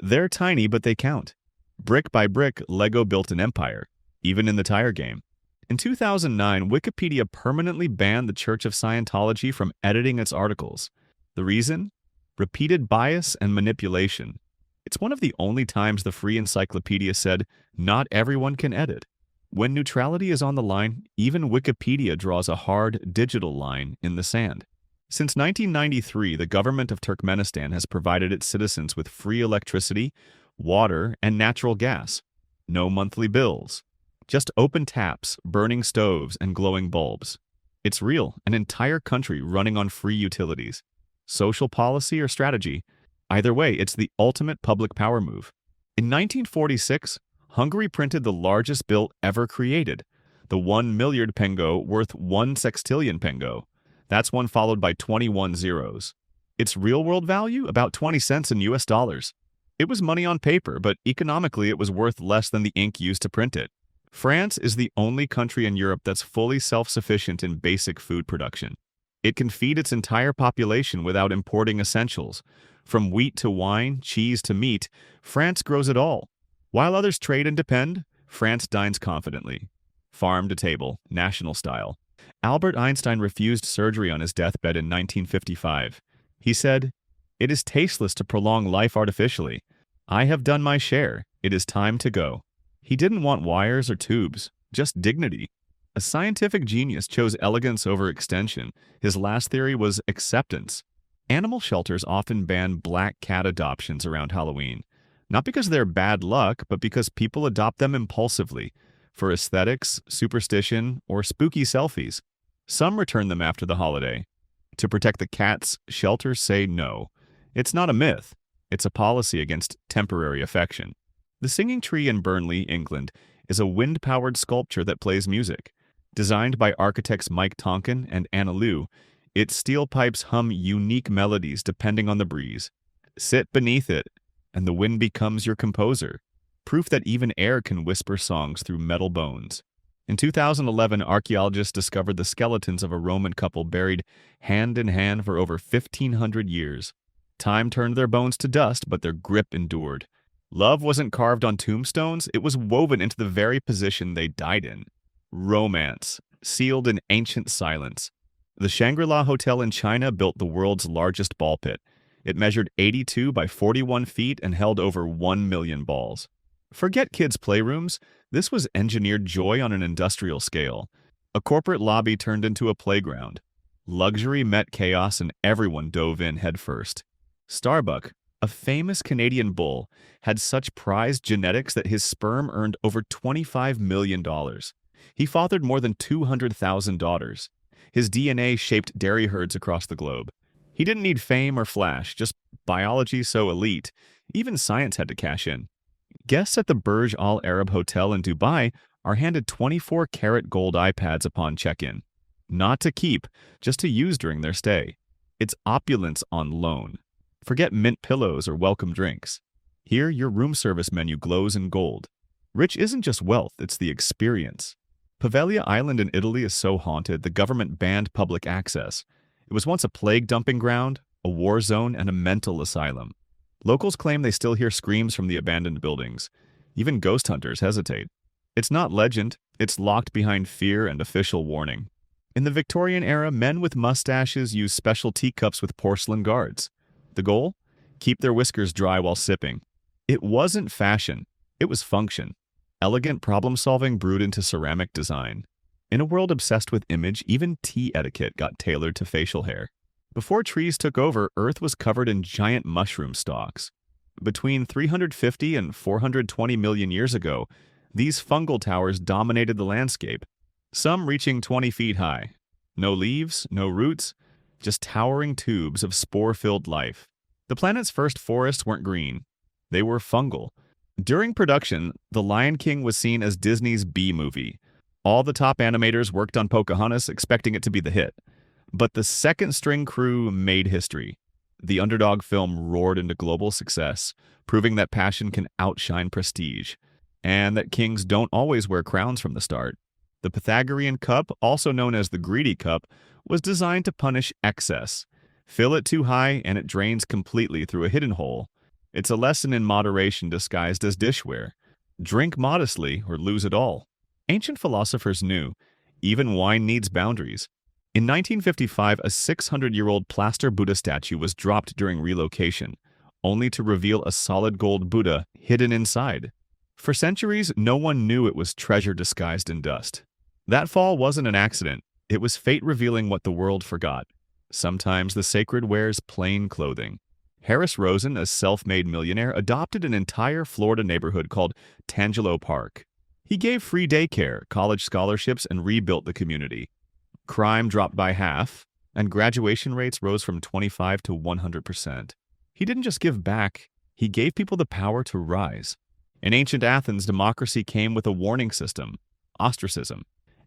They're tiny, but they count. Brick by brick, Lego built an empire, even in the tire game. In 2009, Wikipedia permanently banned the Church of Scientology from editing its articles. The reason? Repeated bias and manipulation. It's one of the only times the Free Encyclopedia said, not everyone can edit. When neutrality is on the line, even Wikipedia draws a hard, digital line in the sand. Since 1993, the government of Turkmenistan has provided its citizens with free electricity, water, and natural gas. No monthly bills. Just open taps, burning stoves, and glowing bulbs. It's real, an entire country running on free utilities. Social policy or strategy? Either way, it's the ultimate public power move. In 1946, Hungary printed the largest bill ever created, the 1 milliard pengo worth 1 sextillion pengo. That's one followed by 21 zeros. Its real-world value? About 20 cents in US dollars. It was money on paper, but economically it was worth less than the ink used to print it. France is the only country in Europe that's fully self-sufficient in basic food production. It can feed its entire population without importing essentials. From wheat to wine, cheese to meat, France grows it all. While others trade and depend, France dines confidently. Farm to table, national style. Albert Einstein refused surgery on his deathbed in 1955. He said, "It is tasteless to prolong life artificially. I have done my share. It is time to go." He didn't want wires or tubes, just dignity. A scientific genius chose elegance over extension. His last theory was acceptance. Animal shelters often ban black cat adoptions around Halloween. Not because they're bad luck, but because people adopt them impulsively, for aesthetics, superstition, or spooky selfies. Some return them after the holiday. To protect the cats, shelters say no. It's not a myth. It's a policy against temporary affection. The Singing Tree in Burnley, England, is a wind-powered sculpture that plays music. Designed by architects Mike Tonkin and Anna Liu, its steel pipes hum unique melodies depending on the breeze. Sit beneath it, and the wind becomes your composer. Proof that even air can whisper songs through metal bones. In 2011, archaeologists discovered the skeletons of a Roman couple buried hand in hand for over 1,500 years. Time turned their bones to dust, but their grip endured. Love wasn't carved on tombstones, it was woven into the very position they died in. Romance, sealed in ancient silence. The Shangri-La Hotel in China built the world's largest ball pit. It measured 82 by 41 feet and held over 1 million balls. Forget kids' playrooms, this was engineered joy on an industrial scale. A corporate lobby turned into a playground. Luxury met chaos and everyone dove in headfirst. Starbuck, a famous Canadian bull, had such prized genetics that his sperm earned over $25 million. He fathered more than 200,000 daughters. His DNA shaped dairy herds across the globe. He didn't need fame or flash, just biology so elite, even science had to cash in. Guests at the Burj Al Arab Hotel in Dubai are handed 24-karat gold iPads upon check-in. Not to keep, just to use during their stay. It's opulence on loan. Forget mint pillows or welcome drinks. Here, your room service menu glows in gold. Rich isn't just wealth, it's the experience. Poveglia Island in Italy is so haunted, the government banned public access. It was once a plague dumping ground, a war zone, and a mental asylum. Locals claim they still hear screams from the abandoned buildings. Even ghost hunters hesitate. It's not legend, it's locked behind fear and official warning. In the Victorian era, men with mustaches used special teacups with porcelain guards. The goal? Keep their whiskers dry while sipping. It wasn't fashion, it was function. Elegant problem-solving brewed into ceramic design. In a world obsessed with image, even tea etiquette got tailored to facial hair. Before trees took over, Earth was covered in giant mushroom stalks. Between 350 and 420 million years ago, these fungal towers dominated the landscape, some reaching 20 feet high. No leaves, no roots, just towering tubes of spore-filled life. The planet's first forests weren't green. They were fungal. During production, The Lion King was seen as Disney's B-movie. All the top animators worked on Pocahontas expecting it to be the hit. But the second-string crew made history. The underdog film roared into global success, proving that passion can outshine prestige, and that kings don't always wear crowns from the start. The Pythagorean cup, also known as the greedy cup, was designed to punish excess. Fill it too high and it drains completely through a hidden hole. It's a lesson in moderation disguised as dishware. Drink modestly or lose it all. Ancient philosophers knew, even wine needs boundaries. In 1955, a 600-year-old plaster Buddha statue was dropped during relocation, only to reveal a solid gold Buddha hidden inside. For centuries, no one knew it was treasure disguised in dust. That fall wasn't an accident. It was fate revealing what the world forgot. Sometimes the sacred wears plain clothing. Harris Rosen, a self-made millionaire, adopted an entire Florida neighborhood called Tangelo Park. He gave free daycare, college scholarships, and rebuilt the community. Crime dropped by half, and graduation rates rose from 25 to 100%. He didn't just give back, he gave people the power to rise. In ancient Athens, democracy came with a warning system: ostracism.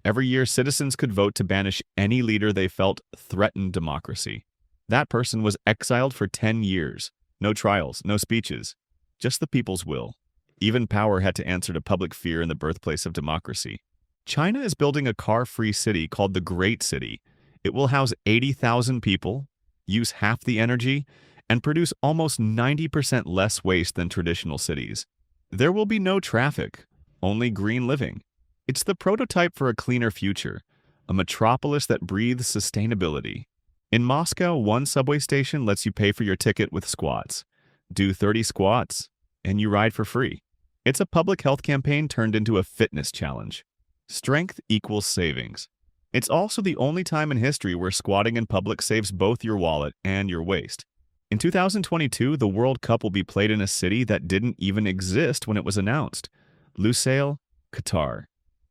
Every year, citizens could vote to banish any leader they felt threatened democracy. That person was exiled for 10 years. No trials, no speeches, just the people's will. Even power had to answer to public fear in the birthplace of democracy. China is building a car-free city called the Great City. It will house 80,000 people, use half the energy, and produce almost 90% less waste than traditional cities. There will be no traffic, only green living. It's the prototype for a cleaner future, a metropolis that breathes sustainability. In Moscow, one subway station lets you pay for your ticket with squats. Do 30 squats, and you ride for free. It's a public health campaign turned into a fitness challenge. Strength equals savings. It's also the only time in history where squatting in public saves both your wallet and your waist. In 2022, the World Cup will be played in a city that didn't even exist when it was announced: Lusail, Qatar.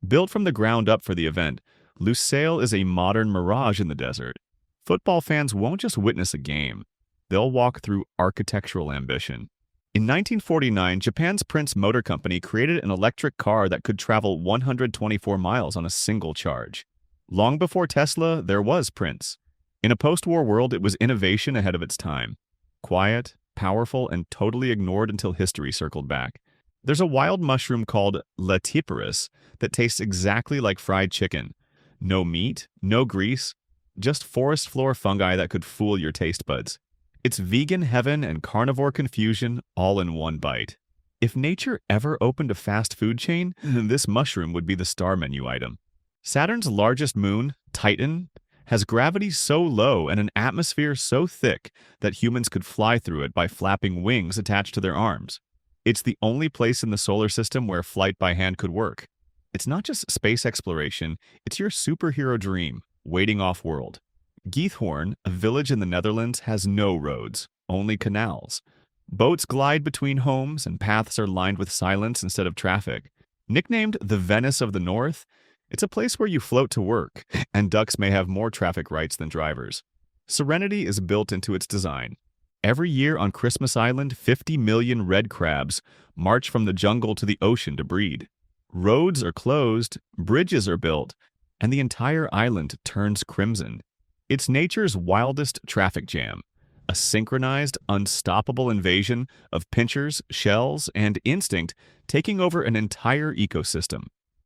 Built from the ground up for the event, Lusail is a modern mirage in the desert. Football fans won't just witness a game, they'll walk through architectural ambition. In 1949, Japan's Prince Motor Company created an electric car that could travel 124 miles on a single charge. Long before Tesla, there was Prince. In a post-war world, it was innovation ahead of its time. Quiet, powerful, and totally ignored until history circled back. There's a wild mushroom called Latiparus that tastes exactly like fried chicken. No meat, no grease, just forest floor fungi that could fool your taste buds. It's vegan heaven and carnivore confusion all in one bite. If nature ever opened a fast food chain, this mushroom would be the star menu item. Saturn's largest moon, Titan, has gravity so low and an atmosphere so thick that humans could fly through it by flapping wings attached to their arms. It's the only place in the solar system where flight by hand could work. It's not just space exploration, it's your superhero dream, waiting off-world. Giethoorn, a village in the Netherlands, has no roads, only canals. Boats glide between homes and paths are lined with silence instead of traffic. Nicknamed the Venice of the North, It's a place where you float to work, and ducks may have more traffic rights than drivers. Serenity is built into its design. Every year on Christmas Island, 50 million red crabs march from the jungle to the ocean to breed. Roads are closed, bridges are built, and the entire island turns crimson. It's nature's wildest traffic jam, a synchronized, unstoppable invasion of pinchers, shells, and instinct taking over an entire ecosystem.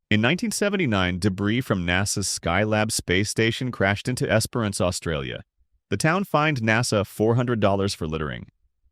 In 1979, debris from NASA's Skylab space station crashed into Esperance, Australia. The town fined NASA $400 for littering.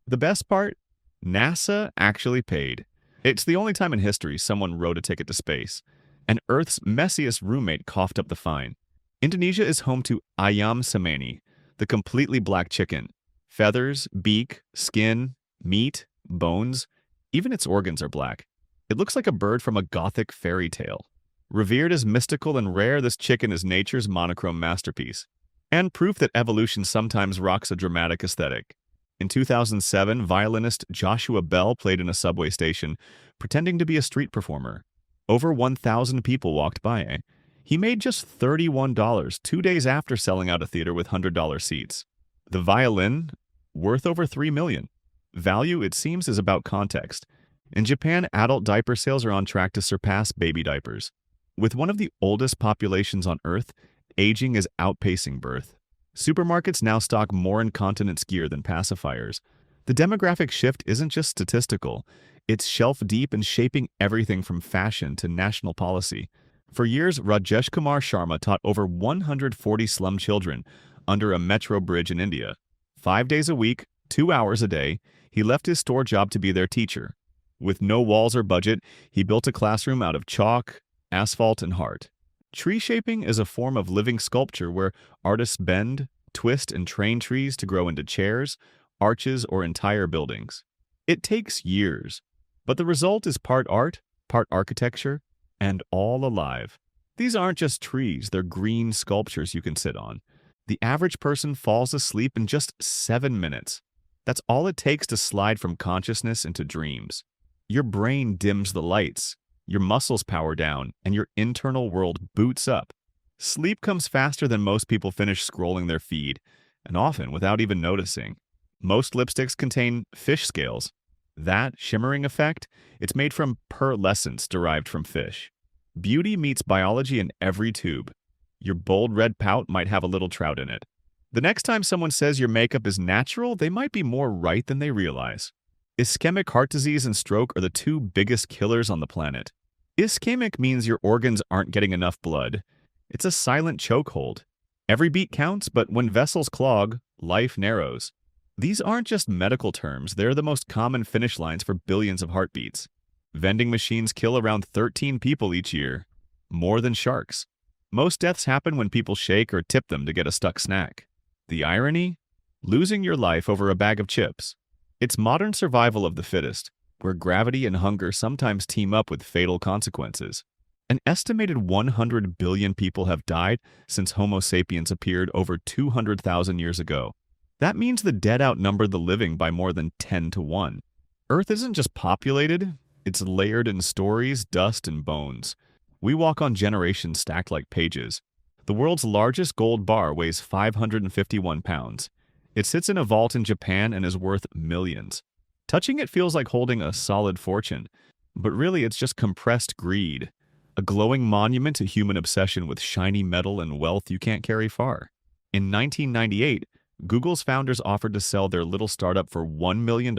The best part? NASA actually paid. It's the only time in history someone wrote a ticket to space, and Earth's messiest roommate coughed up the fine. Indonesia is home to ayam semani, the completely black chicken. Feathers, beak, skin, meat, bones, even its organs are black. It looks like a bird from a gothic fairy tale. Revered as mystical and rare, this chicken is nature's monochrome masterpiece, and proof that evolution sometimes rocks a dramatic aesthetic. In 2007, violinist Joshua Bell played in a subway station, pretending to be a street performer. Over 1,000 people walked by. He made just $31 2 days after selling out a theater with $100 seats. The violin, worth over $3 million. Value, it seems, is about context. In Japan, adult diaper sales are on track to surpass baby diapers. With one of the oldest populations on Earth, aging is outpacing birth. Supermarkets now stock more incontinence gear than pacifiers. The demographic shift isn't just statistical. It's shelf-deep and shaping everything from fashion to national policy. For years, Rajesh Kumar Sharma taught over 140 slum children under a metro bridge in India. 5 days a week, 2 hours a day, he left his store job to be their teacher. With no walls or budget, he built a classroom out of chalk, asphalt, and heart. Tree shaping is a form of living sculpture where artists bend, twist, and train trees to grow into chairs, arches, or entire buildings. It takes years, but the result is part art, part architecture, and all alive. These aren't just trees, they're green sculptures you can sit on. The average person falls asleep in just 7 minutes. That's all it takes to slide from consciousness into dreams. Your brain dims the lights, your muscles power down, and your internal world boots up. Sleep comes faster than most people finish scrolling their feed, and often without even noticing. Most lipsticks contain fish scales. That shimmering effect, it's made from pearlescence derived from fish. Beauty meets biology in every tube. Your bold red pout might have a little trout in it. The next time someone says your makeup is natural, they might be more right than they realize. Ischemic heart disease and stroke are the two biggest killers on the planet. Ischemic means your organs aren't getting enough blood. It's a silent chokehold. Every beat counts, but when vessels clog, life narrows. These aren't just medical terms, they're the most common finish lines for billions of heartbeats. Vending machines kill around 13 people each year, more than sharks. Most deaths happen when people shake or tip them to get a stuck snack. The irony? Losing your life over a bag of chips. It's modern survival of the fittest, where gravity and hunger sometimes team up with fatal consequences. An estimated 100 billion people have died since Homo sapiens appeared over 200,000 years ago. That means the dead outnumber the living by more than 10 to 1. Earth isn't just populated, it's layered in stories, dust, and bones. We walk on generations stacked like pages. The world's largest gold bar weighs 551 pounds. It sits in a vault in Japan and is worth millions. Touching it feels like holding a solid fortune, but really it's just compressed greed, a glowing monument to human obsession with shiny metal and wealth you can't carry far. In 1998, Google's founders offered to sell their little startup for $1 million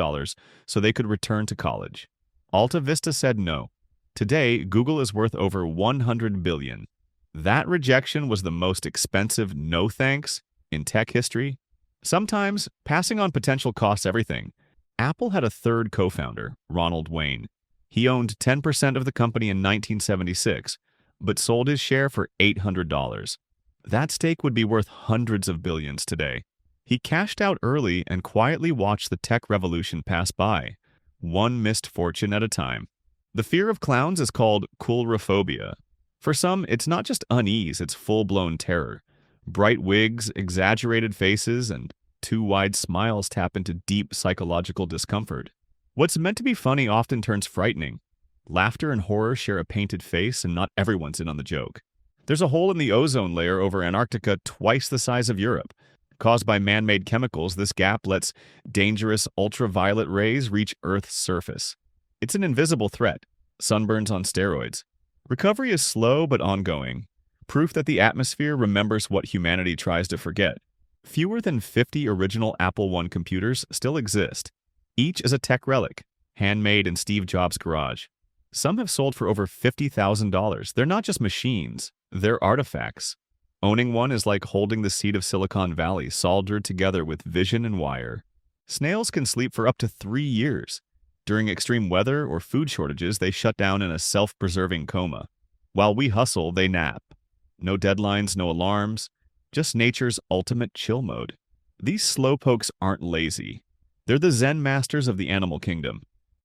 so they could return to college. Alta Vista said no. Today, Google is worth over $100 billion. That rejection was the most expensive no thanks in tech history. Sometimes, passing on potential costs everything. Apple had a third co-founder, Ronald Wayne. He owned 10% of the company in 1976, but sold his share for $800. That stake would be worth hundreds of billions today. He cashed out early and quietly watched the tech revolution pass by, one missed fortune at a time. The fear of clowns is called coulrophobia. For some, it's not just unease, it's full-blown terror. Bright wigs, exaggerated faces, and too wide smiles tap into deep psychological discomfort. What's meant to be funny often turns frightening. Laughter and horror share a painted face, and not everyone's in on the joke. There's a hole in the ozone layer over Antarctica twice the size of Europe. Caused by man-made chemicals, this gap lets dangerous ultraviolet rays reach Earth's surface. It's an invisible threat. Sunburns on steroids. Recovery is slow but ongoing. Proof that the atmosphere remembers what humanity tries to forget. Fewer than 50 original Apple I computers still exist. Each is a tech relic, handmade in Steve Jobs' garage. Some have sold for over $50,000. They're not just machines, they're artifacts. Owning one is like holding the seed of Silicon Valley soldered together with vision and wire. Snails can sleep for up to 3 years. During extreme weather or food shortages, they shut down in a self-preserving coma. While we hustle, they nap. No deadlines, no alarms, just nature's ultimate chill mode. These slowpokes aren't lazy. They're the Zen masters of the animal kingdom.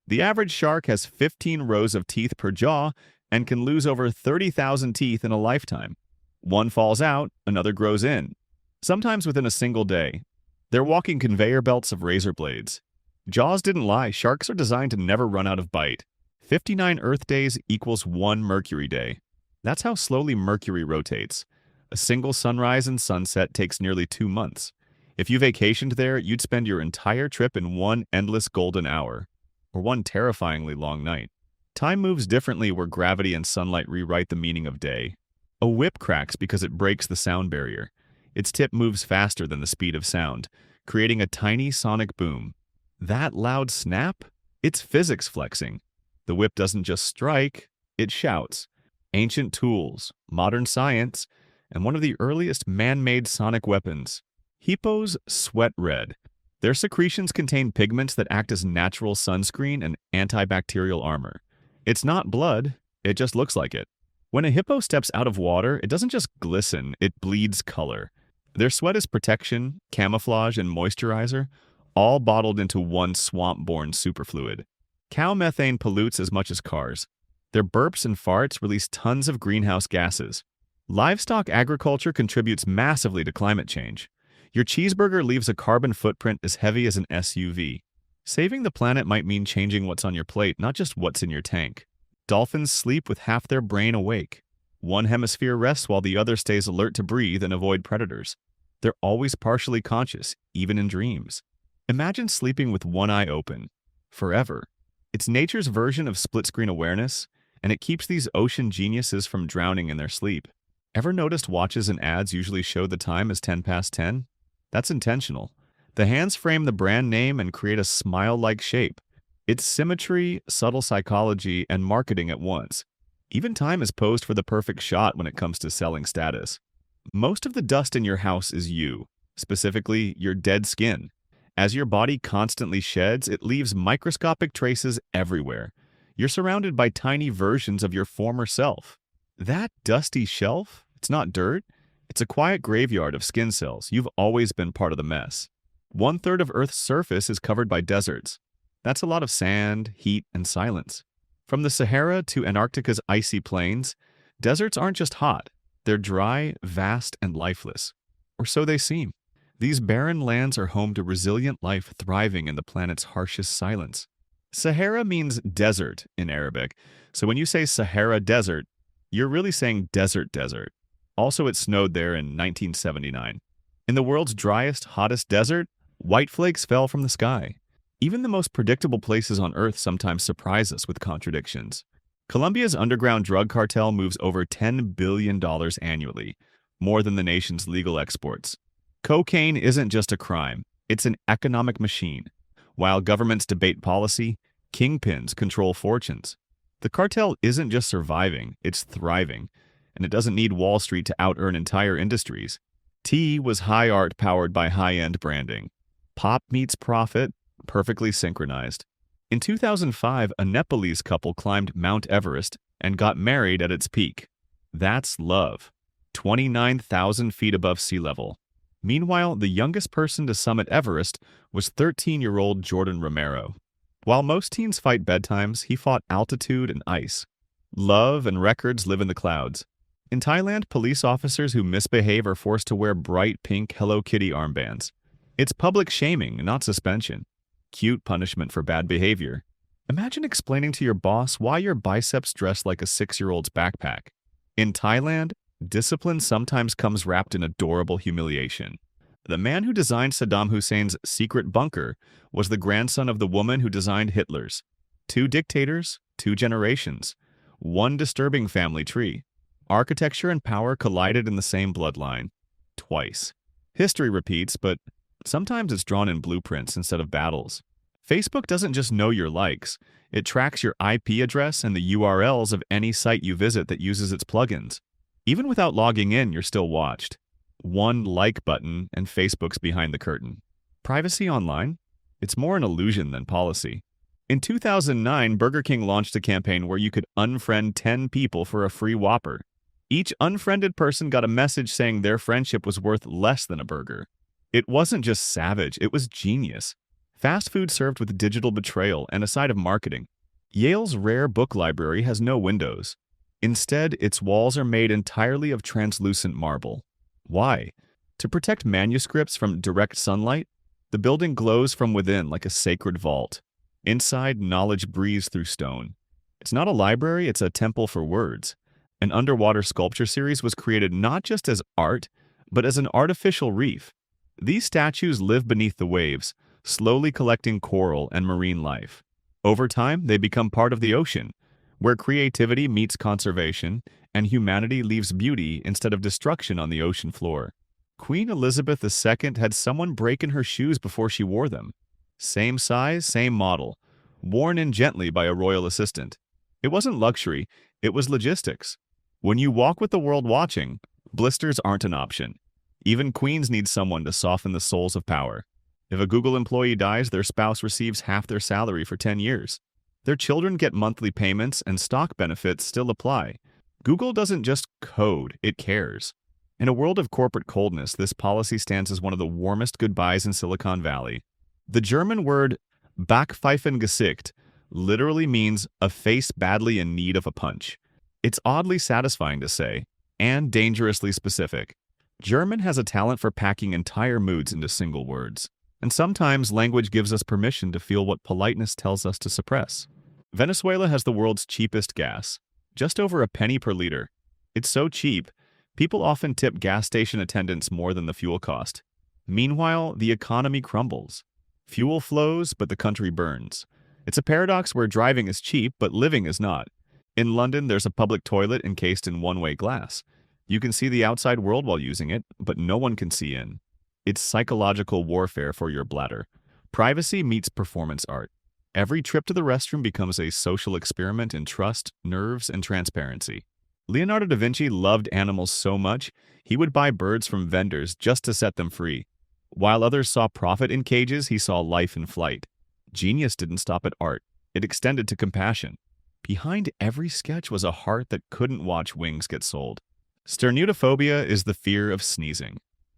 The average shark has 15 rows of teeth per jaw and can lose over 30,000 teeth in a lifetime. One falls out, another grows in, sometimes within a single day. They're walking conveyor belts of razor blades. Jaws didn't lie. Sharks are designed to never run out of bite. 59 Earth days equals 1 Mercury day. That's how slowly Mercury rotates. A single sunrise and sunset takes nearly 2 months. If you vacationed there, you'd spend your entire trip in one endless golden hour, or one terrifyingly long night. Time moves differently where gravity and sunlight rewrite the meaning of day. A whip cracks because it breaks the sound barrier. Its tip moves faster than the speed of sound, creating a tiny sonic boom. That loud snap? It's physics flexing. The whip doesn't just strike, it shouts. Ancient tools, modern science, and one of the earliest man-made sonic weapons. Hippos sweat red. Their secretions contain pigments that act as natural sunscreen and antibacterial armor. It's not blood, it just looks like it. When a hippo steps out of water, it doesn't just glisten, it bleeds color. Their sweat is protection, camouflage, and moisturizer, all bottled into one swamp-borne superfluid. Cow methane pollutes as much as cars. Their burps and farts release tons of greenhouse gases. Livestock agriculture contributes massively to climate change. Your cheeseburger leaves a carbon footprint as heavy as an SUV. Saving the planet might mean changing what's on your plate, not just what's in your tank. Dolphins sleep with half their brain awake. One hemisphere rests while the other stays alert to breathe and avoid predators. They're always partially conscious, even in dreams. Imagine sleeping with one eye open, forever. It's nature's version of split-screen awareness, and it keeps these ocean geniuses from drowning in their sleep. Ever noticed watches and ads usually show the time as 10 past 10? That's intentional. The hands frame the brand name and create a smile-like shape. It's symmetry, subtle psychology, and marketing at once. Even time is posed for the perfect shot when it comes to selling status. Most of the dust in your house is you, specifically your dead skin. As your body constantly sheds, it leaves microscopic traces everywhere. You're surrounded by tiny versions of your former self. That dusty shelf, it's not dirt. It's a quiet graveyard of skin cells. You've always been part of the mess. 1/3 of Earth's surface is covered by deserts. That's a lot of sand, heat, and silence. From the Sahara to Antarctica's icy plains, deserts aren't just hot. They're dry, vast, and lifeless. Or so they seem. These barren lands are home to resilient life thriving in the planet's harshest silence. Sahara means desert in Arabic, so when you say Sahara Desert, you're really saying desert desert. Also, it snowed there in 1979. In the world's driest, hottest desert, white flakes fell from the sky. Even the most predictable places on Earth sometimes surprise us with contradictions. Colombia's underground drug cartel moves over $10 billion annually, more than the nation's legal exports. Cocaine isn't just a crime, it's an economic machine. While governments debate policy, kingpins control fortunes. The cartel isn't just surviving, it's thriving, and it doesn't need Wall Street to out-earn entire industries. Tea was high art powered by high-end branding. Pop meets profit, perfectly synchronized. In 2005, a Nepalese couple climbed Mount Everest and got married at its peak. That's love. 29,000 feet above sea level. Meanwhile, the youngest person to summit Everest was 13-year-old Jordan Romero. While most teens fight bedtimes, he fought altitude and ice. Love and records live in the clouds. In Thailand, police officers who misbehave are forced to wear bright pink Hello Kitty armbands. It's public shaming, not suspension. Cute punishment for bad behavior. Imagine explaining to your boss why your biceps dress like a 6-year-old's backpack. In Thailand, Discipline sometimes comes wrapped in adorable humiliation. The man who designed Saddam Hussein's secret bunker was the grandson of the woman who designed Hitler's. Two dictators, two generations, one disturbing family tree. Architecture and power collided in the same bloodline. Twice. History repeats, but sometimes it's drawn in blueprints instead of battles. Facebook doesn't just know your likes. It tracks your IP address and the URLs of any site you visit that uses its plugins. Even without logging in, you're still watched. One like button and Facebook's behind the curtain. Privacy online? It's more an illusion than policy. In 2009, Burger King launched a campaign where you could unfriend 10 people for a free Whopper. Each unfriended person got a message saying their friendship was worth less than a burger. It wasn't just savage, it was genius. Fast food served with digital betrayal and a side of marketing. Yale's rare book library has no windows. Instead, its walls are made entirely of translucent marble. Why? To protect manuscripts from direct sunlight? The building glows from within like a sacred vault. Inside, knowledge breathes through stone. It's not a library, it's a temple for words. An underwater sculpture series was created not just as art, but as an artificial reef. These statues live beneath the waves, slowly collecting coral and marine life. Over time, they become part of the ocean, where creativity meets conservation and humanity leaves beauty instead of destruction on the ocean floor. Queen Elizabeth II had someone break in her shoes before she wore them. Same size, same model, worn in gently by a royal assistant. It wasn't luxury, it was logistics. When you walk with the world watching, blisters aren't an option. Even queens need someone to soften the soles of power. If a Google employee dies, their spouse receives half their salary for 10 years. Their children get monthly payments and stock benefits still apply. Google doesn't just code, it cares. In a world of corporate coldness, this policy stands as one of the warmest goodbyes in Silicon Valley. The German word Backpfeifengesicht literally means a face badly in need of a punch. It's oddly satisfying to say, and dangerously specific. German has a talent for packing entire moods into single words. And sometimes language gives us permission to feel what politeness tells us to suppress. Venezuela has the world's cheapest gas, just over a penny per liter. It's so cheap, people often tip gas station attendants more than the fuel cost. Meanwhile, the economy crumbles. Fuel flows, but the country burns. It's a paradox where driving is cheap, but living is not. In London, there's a public toilet encased in one-way glass. You can see the outside world while using it, but no one can see in. It's psychological warfare for your bladder. Privacy meets performance art. Every trip to the restroom becomes a social experiment in trust, nerves, and transparency. Leonardo da Vinci loved animals so much, he would buy birds from vendors just to set them free. While others saw profit in cages, he saw life in flight. Genius didn't stop at art. It extended to compassion. Behind every sketch was a heart that couldn't watch wings get sold. Sternutophobia is the fear of sneezing.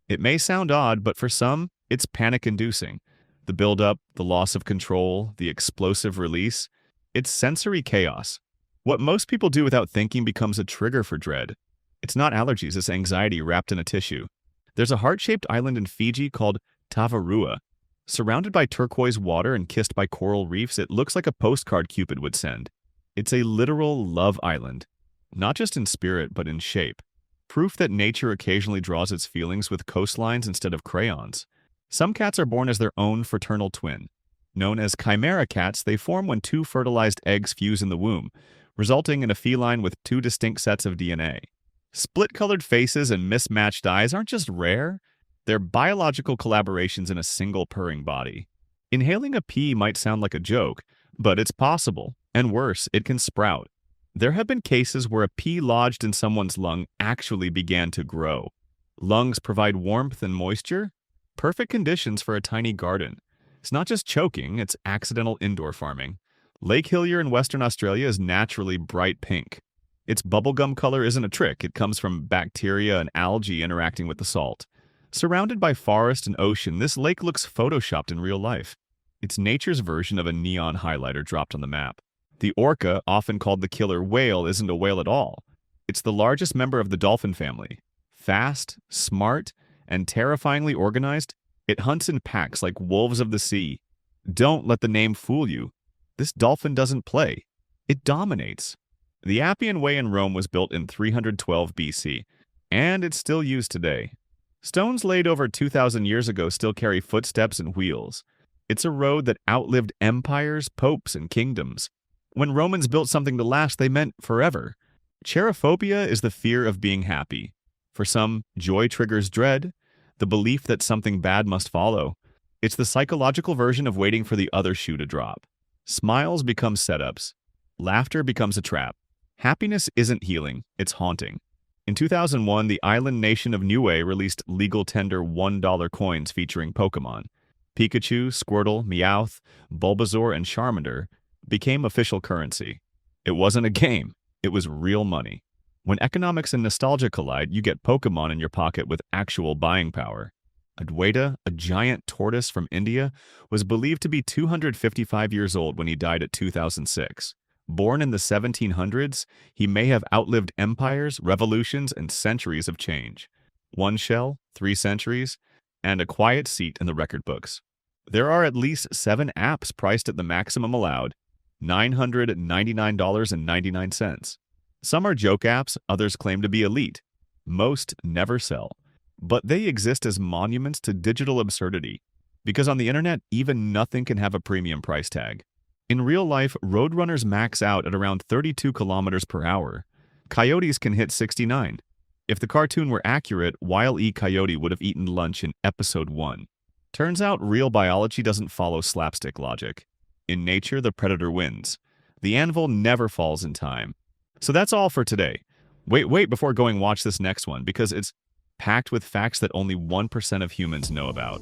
It may sound odd, but for some, it's panic-inducing. The build-up, the loss of control, the explosive release, it's sensory chaos. What most people do without thinking becomes a trigger for dread. It's not allergies, it's anxiety wrapped in a tissue. There's a heart-shaped island in Fiji called Tavarua. Surrounded by turquoise water and kissed by coral reefs, it looks like a postcard Cupid would send. It's a literal love island, not just in spirit, but in shape. Proof that nature occasionally draws its feelings with coastlines instead of crayons. Some cats are born as their own fraternal twin. Known as chimera cats, they form when two fertilized eggs fuse in the womb, resulting in a feline with two distinct sets of DNA. Split-colored faces and mismatched eyes aren't just rare, they're biological collaborations in a single purring body. Inhaling a pea might sound like a joke, but it's possible, and worse, it can sprout. There have been cases where a pea lodged in someone's lung actually began to grow. Lungs provide warmth and moisture, perfect conditions for a tiny garden. It's not just choking, it's accidental indoor farming. Lake Hillier in Western Australia is naturally bright pink. Its bubblegum color isn't a trick, it comes from bacteria and algae interacting with the salt. Surrounded by forest and ocean, this lake looks photoshopped in real life. It's nature's version of a neon highlighter dropped on the map. The orca, often called the killer whale, isn't a whale at all. It's the largest member of the dolphin family. Fast, smart, and terrifyingly organized, it hunts in packs like wolves of the sea. Don't let the name fool you. This dolphin doesn't play. It dominates. The Appian Way in Rome was built in 312 BC. and it's still used today. Stones laid over 2,000 years ago still carry footsteps and wheels. It's a road that outlived empires, popes, and kingdoms. When Romans built something to last, they meant forever. Cherophobia is the fear of being happy. For some, joy triggers dread, the belief that something bad must follow. It's the psychological version of waiting for the other shoe to drop. Smiles become setups. Laughter becomes a trap. Happiness isn't healing, it's haunting. In 2001, the island nation of Niue released legal tender $1 coins featuring Pokemon. Pikachu, Squirtle, Meowth, Bulbasaur, and Charmander became official currency. It wasn't a game, it was real money. When economics and nostalgia collide, you get Pokemon in your pocket with actual buying power. Adwaita, a giant tortoise from India, was believed to be 255 years old when he died at 2006. Born in the 1700s, he may have outlived empires, revolutions, and centuries of change. One shell, 3 centuries, and a quiet seat in the record books. There are at least 7 apps priced at the maximum allowed, $999.99. Some are joke apps, others claim to be elite. Most never sell. But they exist as monuments to digital absurdity, because on the internet, even nothing can have a premium price tag. In real life, roadrunners max out at around 32 kilometers per hour. Coyotes can hit 69. If the cartoon were accurate, Wile E. Coyote would have eaten lunch in episode 1. Turns out real biology doesn't follow slapstick logic. In nature, the predator wins. The anvil never falls in time. So that's all for today. Wait before going watch this next one, because it's packed with facts that only 1% of humans know about.